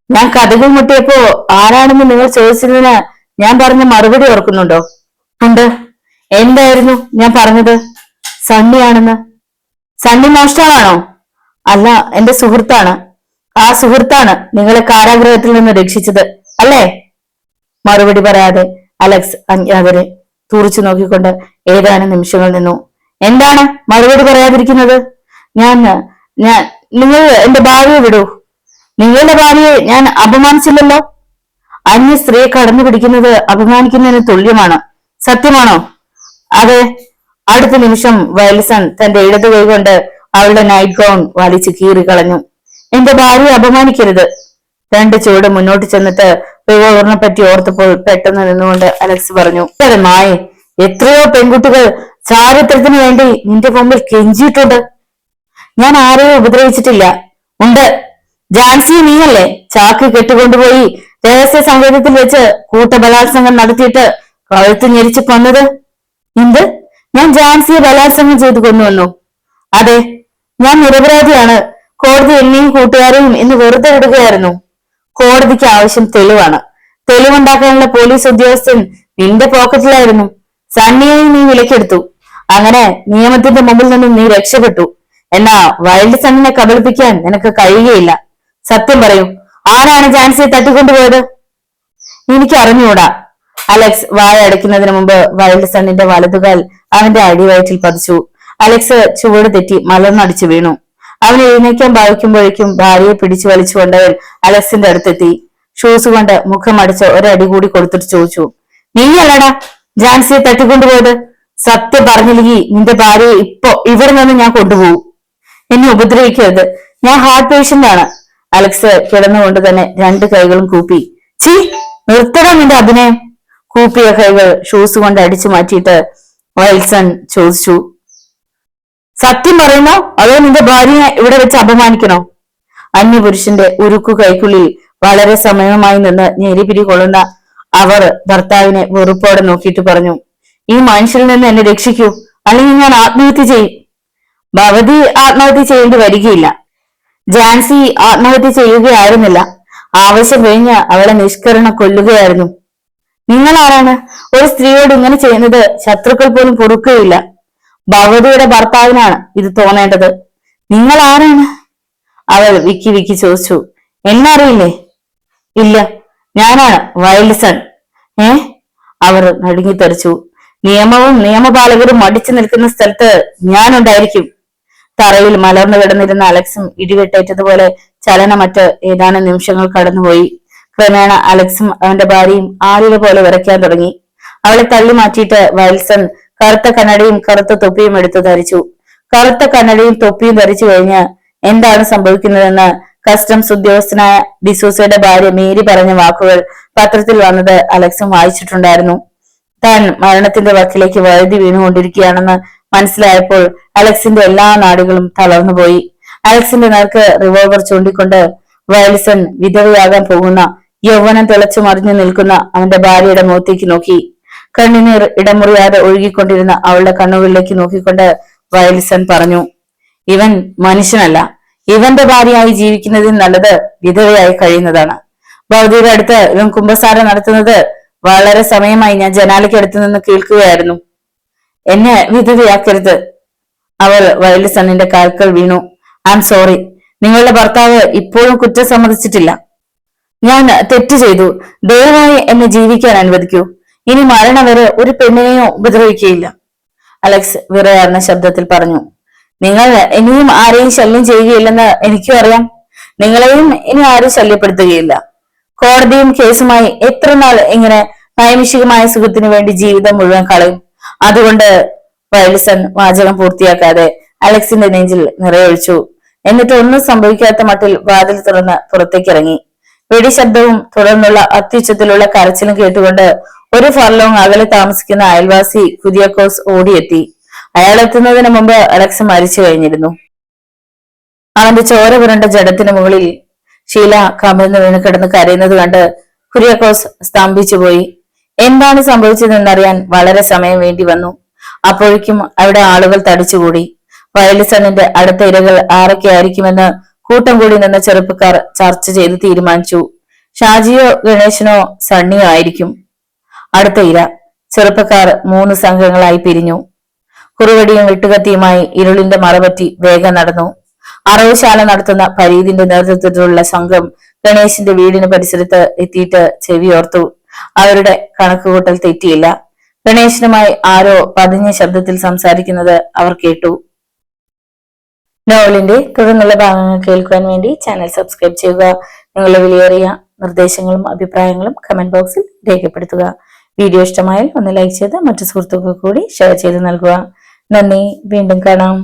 ഞാൻ കഥകൾ മുട്ടിയപ്പോ ആരാണെന്ന് നിങ്ങൾ ചോദിച്ചതിന് ഞാൻ പറഞ്ഞ മറുപടി ഓർക്കുന്നുണ്ടോ? ഉണ്ട്. എന്തായിരുന്നു ഞാൻ പറഞ്ഞത്? സണ്ണിയാണെന്ന്. സണ്ണി മോഷ്ടാവാണോ? അല്ല, എന്റെ സുഹൃത്താണ്. ആ സുഹൃത്താണ് നിങ്ങളെ കാരാഗ്രഹത്തിൽ നിന്ന് രക്ഷിച്ചത് അല്ലേ? മറുപടി പറയാതെ അലക്സ് അജ്ഞാതരെ തുറിച്ചു നോക്കിക്കൊണ്ട് ഏതാനും നിമിഷങ്ങൾ നിന്നു. എന്താണ് മറുപടി പറയാതിരിക്കുന്നത്? ഞാൻ ഞാൻ നിങ്ങൾ എന്റെ ഭാര്യയെ വിടൂ. നിങ്ങളുടെ ഭാര്യയെ ഞാൻ അപമാനിച്ചില്ലല്ലോ. അന്യ സ്ത്രീയെ കടന്നു പിടിക്കുന്നത് അപമാനിക്കുന്നതിന് തുല്യമാണ്. സത്യമാണോ? അതെ. അടുത്ത നിമിഷം വൈൽസൺ തന്റെ ഇടതു കൈ കൊണ്ട് അവളുടെ നൈറ്റ് ഗൗൺ വലിച്ചു കീറി കളഞ്ഞു. എന്റെ ഭാര്യയെ അപമാനിക്കരുത്. രണ്ട് ചുവട് മുന്നോട്ട് ചെന്നിട്ട് റിവോൾവറിനെ പറ്റി ഓർത്തപ്പോൾ പെട്ടെന്ന് നിന്നുകൊണ്ട് അലക്സ് പറഞ്ഞു, മായ, എത്രയോ പെൺകുട്ടികൾ ചാരിത്രത്തിന് വേണ്ടി നിന്റെ മുമ്പിൽ കെഞ്ചിയിട്ടുണ്ട്. ഞാൻ ആരെയും ഉപദ്രവിച്ചിട്ടില്ല. ഉണ്ട്, ജാൻസി നീയല്ലേ ചാക്ക് കെട്ടുകൊണ്ടുപോയി രഹസ്യ സങ്കേതത്തിൽ വെച്ച് കൂട്ടബലാത്സംഗം നടത്തിയിട്ട് കഴുത്ത് ഞെരിച്ച് കൊന്നത്? എന്ത്? ഞാൻ ജാൻസിയെ ബലാത്സംഗം ചെയ്തു കൊന്നുവന്നു? അതെ, ഞാൻ നിരപരാധിയാണ്. കോടതി എന്നെയും കൂട്ടുകാരെയും ഇന്ന് വെറുതെ വിടുകയായിരുന്നു. കോടതിക്ക് ആവശ്യം തെളിവാണ്. തെളിവുണ്ടാക്കാനുള്ള പോലീസ് ഉദ്യോഗസ്ഥൻ നിന്റെ പോക്കറ്റിലായിരുന്നു. സണ്ണിയെയും നീ വിലക്കെടുത്തു. അങ്ങനെ നിയമത്തിന്റെ മുമ്പിൽ നിന്നും നീ രക്ഷപ്പെട്ടു. എന്നാ വൈൽഡ് സണ്ണിനെ കബളിപ്പിക്കാൻ നിനക്ക് കഴിയുകയില്ല. സത്യം പറയൂ, ആരാണ് ജാൻസിയെ തട്ടിക്കൊണ്ടുപോയത്? എനിക്ക് അറിഞ്ഞുകൂടാ. അലക്സ് വായ അടയ്ക്കുന്നതിന് മുമ്പ് വൈൽഡ് സണ്ണിന്റെ വലതുകാൽ അവന്റെ അടിവയറ്റിൽ പതിച്ചു. അലക്സ് ചുവട് തെറ്റി മലർന്നടിച്ചു വീണു. അവൻ എഴുന്നേക്കാൻ ഭാവിക്കുമ്പോഴേക്കും ഭാര്യയെ പിടിച്ചു വലിച്ചുകൊണ്ടവൻ അലക്സിന്റെ അടുത്തെത്തി. ഷൂസ് കൊണ്ട് മുഖം അടിച്ച് ഒരടി കൂടി കൊടുത്തിട്ട് ചോദിച്ചു, നീയല്ലടാ ജാൻസിയെ തട്ടിക്കൊണ്ടുപോയത്? സത്യം പറഞ്ഞില്ലെങ്കിൽ നിന്റെ ഭാര്യയെ ഇപ്പൊ ഇവിടെ നിന്ന് ഞാൻ കൊണ്ടുപോകും. എന്നെ ഉപദ്രവിക്കരുത്. ഞാൻ ഹാർട്ട് പേഷ്യന്റ് ആണ്. അലക്സ് കിടന്നുകൊണ്ട് തന്നെ രണ്ട് കൈകളും കൂപ്പി. ചീ, നിർത്തടാ നിന്റെ അഭിനയം. കൂപ്പിയ കൈകൾ ഷൂസ് കൊണ്ട് അടിച്ചു മാറ്റിയിട്ട് വൈൽസൺ ചോദിച്ചു, സത്യം പറയുന്നോ അതോ നിന്റെ ഭാര്യയെ ഇവിടെ വെച്ച് അപമാനിക്കണോ? അന്യപുരുഷന്റെ ഉരുക്കു കൈക്കുള്ളിൽ വളരെ സമയമായി നിന്ന് ഞെരിപിരി കൊള്ളുന്ന അവർ ഭർത്താവിനെ വെറുപ്പോടെ നോക്കിയിട്ട് പറഞ്ഞു, ഈ മനുഷ്യരിൽ നിന്ന് എന്നെ രക്ഷിക്കൂ, അല്ലെങ്കിൽ ഞാൻ ആത്മഹത്യ ചെയ്യും. ഭവതി ആത്മഹത്യ ചെയ്യേണ്ടി വരികയില്ല. ജാൻസി ആത്മഹത്യ ചെയ്യുകയായിരുന്നില്ല. ആവശ്യം കഴിഞ്ഞ് അവളെ നിഷ്കരണം കൊല്ലുകയായിരുന്നു. നിങ്ങൾ ആരാണ് ഒരു സ്ത്രീയോട് ഇങ്ങനെ ചെയ്യുന്നത്? ശത്രുക്കൾ പോലും പൊറുക്കുകയില്ല. ഭവതിയുടെ ഭർത്താവിനാണ് ഇത് തോന്നേണ്ടത്. നിങ്ങൾ ആരാണ്? അവൾ വിക്കി വിക്കി ചോദിച്ചു. എന്നറിയില്ലേ? ഇല്ല, ഞാനാണ് വൈൽഡ് സൺ. അവർ നടുങ്ങിത്തെറിച്ചു. നിയമവും നിയമപാലകരും മടിച്ചു നിൽക്കുന്ന സ്ഥലത്ത് ഞാനുണ്ടായിരിക്കും. തറയിൽ മലർന്നു കിടന്നിരുന്ന അലക്സും ഇടിവെട്ടേറ്റതുപോലെ ചലനമറ്റ് ഏതാനും നിമിഷങ്ങൾ കടന്നുപോയി. ക്രമേണ അലക്സും അവന്റെ ഭാര്യയും ആലില പോലെ വിറയ്ക്കാൻ തുടങ്ങി. അവളെ തള്ളി മാറ്റിയിട്ട് വൈൽസൺ കറുത്ത കണ്ണടയും കറുത്ത തൊപ്പിയും എടുത്തു ധരിച്ചു. കറുത്ത കണ്ണടയും തൊപ്പിയും ധരിച്ചു കഴിഞ്ഞ് എന്താണ് സംഭവിക്കുന്നതെന്ന് കസ്റ്റംസ് ഉദ്യോഗസ്ഥനായ ഡിസൂസയുടെ ഭാര്യ മേരി പറഞ്ഞ വാക്കുകൾ പത്രത്തിൽ വന്നത് അലക്സും വായിച്ചിട്ടുണ്ടായിരുന്നു. താൻ മരണത്തിന്റെ വക്കിലേക്ക് വഴുതി വീണുകൊണ്ടിരിക്കുകയാണെന്ന് മനസ്സിലായപ്പോൾ അലക്സിന്റെ എല്ലാ നാടുകളും തളർന്നുപോയി. അലക്സിന്റെ നേർക്ക് റിവോൾവർ ചൂണ്ടിക്കൊണ്ട് വൈൽസൺ വിധവയാകാൻ പോകുന്ന യൗവനം തിളച്ചു മറിഞ്ഞു നിൽക്കുന്ന അവന്റെ ഭാര്യയുടെ മുഖത്തേക്ക് നോക്കി. കണ്ണുനീർ ഇടമുറിയാതെ ഒഴുകിക്കൊണ്ടിരുന്ന അവളുടെ കണ്ണുകളിലേക്ക് നോക്കിക്കൊണ്ട് വൈൽസൺ പറഞ്ഞു, ഇവൻ മനുഷ്യനല്ല. ഇവന്റെ ഭാര്യയായി ജീവിക്കുന്നതിൽ നല്ലത് വിധവയായി കഴിയുന്നതാണ്. ഭൗതിയുടെ അടുത്ത് ഇവൻ കുംഭസാരം നടത്തുന്നത് വളരെ സമയമായി ഞാൻ ജനാലയ്ക്കടുത്ത് നിന്ന് കേൾക്കുകയായിരുന്നു. എന്നെ വിധവയാക്കരുത്. അവൾ വൈൽഡ് സണ്ണിന്റെ കാൽക്കൽ വീണു. I am sorry. നിങ്ങളുടെ ഭർത്താവ് ഇപ്പോഴും കുറ്റം സമ്മതിച്ചിട്ടില്ല. ഞാൻ തെറ്റ് ചെയ്തു. ദയവായി എന്നെ ജീവിക്കാൻ അനുവദിക്കൂ. ഇനി മരണം വരെ ഒരു പെണ്ണിനെയോ ഉപദ്രവിക്കുകയില്ല. അലക്സ് വിറയാർന്ന ശബ്ദത്തിൽ പറഞ്ഞു. നിങ്ങൾ ഇനിയും ആരെയും ശല്യം ചെയ്യുകയില്ലെന്ന് എനിക്കും അറിയാം. നിങ്ങളെയും ഇനി ആരും ശല്യപ്പെടുത്തുകയില്ല. കോടതിയും കേസുമായി എത്ര നാൾ ഇങ്ങനെ നൈമിഷികമായ സുഖത്തിനു വേണ്ടി ജീവിതം മുഴുവൻ കളയും. അതുകൊണ്ട് വൈൽസൺ വാചകം പൂർത്തിയാക്കാതെ അലക്സിന്റെ നെഞ്ചിൽ നിറയൊഴിച്ചു. എന്നിട്ട് ഒന്നും സംഭവിക്കാത്ത മട്ടിൽ വാതിൽ തുറന്ന് പുറത്തേക്കിറങ്ങി. വെടിശബ്ദവും തുടർന്നുള്ള അത്യുച്ചത്തിലുള്ള കരച്ചിലും കേട്ടുകൊണ്ട് ഒരു ഫർലോങ് അകലെ താമസിക്കുന്ന അയൽവാസി കുര്യാക്കോസ് ഓടിയെത്തി. അയാൾ എത്തുന്നതിന് മുമ്പ് അലക്സ് മരിച്ചു കഴിഞ്ഞിരുന്നു. അവന്റെ ചോര പുരണ്ട ജഡത്തിന് മുകളിൽ ഷീല കമിഴ്ന്നു വീണ് കിടന്ന് കരയുന്നത് കണ്ട് കുര്യാക്കോസ് സ്തംഭിച്ചുപോയി. എന്താണ് സംഭവിച്ചതെന്നറിയാൻ വളരെ സമയം വേണ്ടി വന്നു. അപ്പോഴേക്കും അവിടെ ആളുകൾ തടിച്ചുകൂടി. വൈൽഡ് സണ്ണിന്റെ അടുത്ത ഇരകൾ ആരൊക്കെ ആയിരിക്കുമെന്ന് കൂട്ടം കൂടി നിന്ന ചെറുപ്പക്കാർ ചർച്ച ചെയ്ത് തീരുമാനിച്ചു. ഷാജിയോ ഗണേശനോ സണ്ണിയോ ആയിരിക്കും അടുത്ത ഇര. ചെറുപ്പക്കാർ 3 സംഘങ്ങളായി പിരിഞ്ഞു. കുറുവടിയും വെട്ടുകത്തിയുമായി ഇരുളിന്റെ മറപറ്റി വേഗം നടന്നു. അറവുശാല നടത്തുന്ന ഫരീദിന്റെ നേതൃത്വത്തിലുള്ള സംഘം ഗണേശന്റെ വീടിന് പരിസരത്ത് എത്തിയിട്ട് ചെവിയോർത്തു. അവരുടെ കണക്കുകൂട്ടൽ തെറ്റിയില്ല. ഗണേശനുമായി ആരോ പതിഞ്ഞ ശബ്ദത്തിൽ സംസാരിക്കുന്നത് അവർ കേട്ടു. നോവലിന്റെ തുടർന്നുള്ള ഭാഗങ്ങൾ കേൾക്കുവാൻ വേണ്ടി ചാനൽ സബ്സ്ക്രൈബ് ചെയ്യുക. നിങ്ങളുടെ വിലയേറിയ നിർദ്ദേശങ്ങളും അഭിപ്രായങ്ങളും കമന്റ് ബോക്സിൽ രേഖപ്പെടുത്തുക. വീഡിയോ ഇഷ്ടമായാൽ ഒന്ന് ലൈക്ക് ചെയ്ത് മറ്റു സുഹൃത്തുക്കൾക്ക് കൂടി ഷെയർ ചെയ്ത് നൽകുക. നന്ദി. വീണ്ടും കാണാം.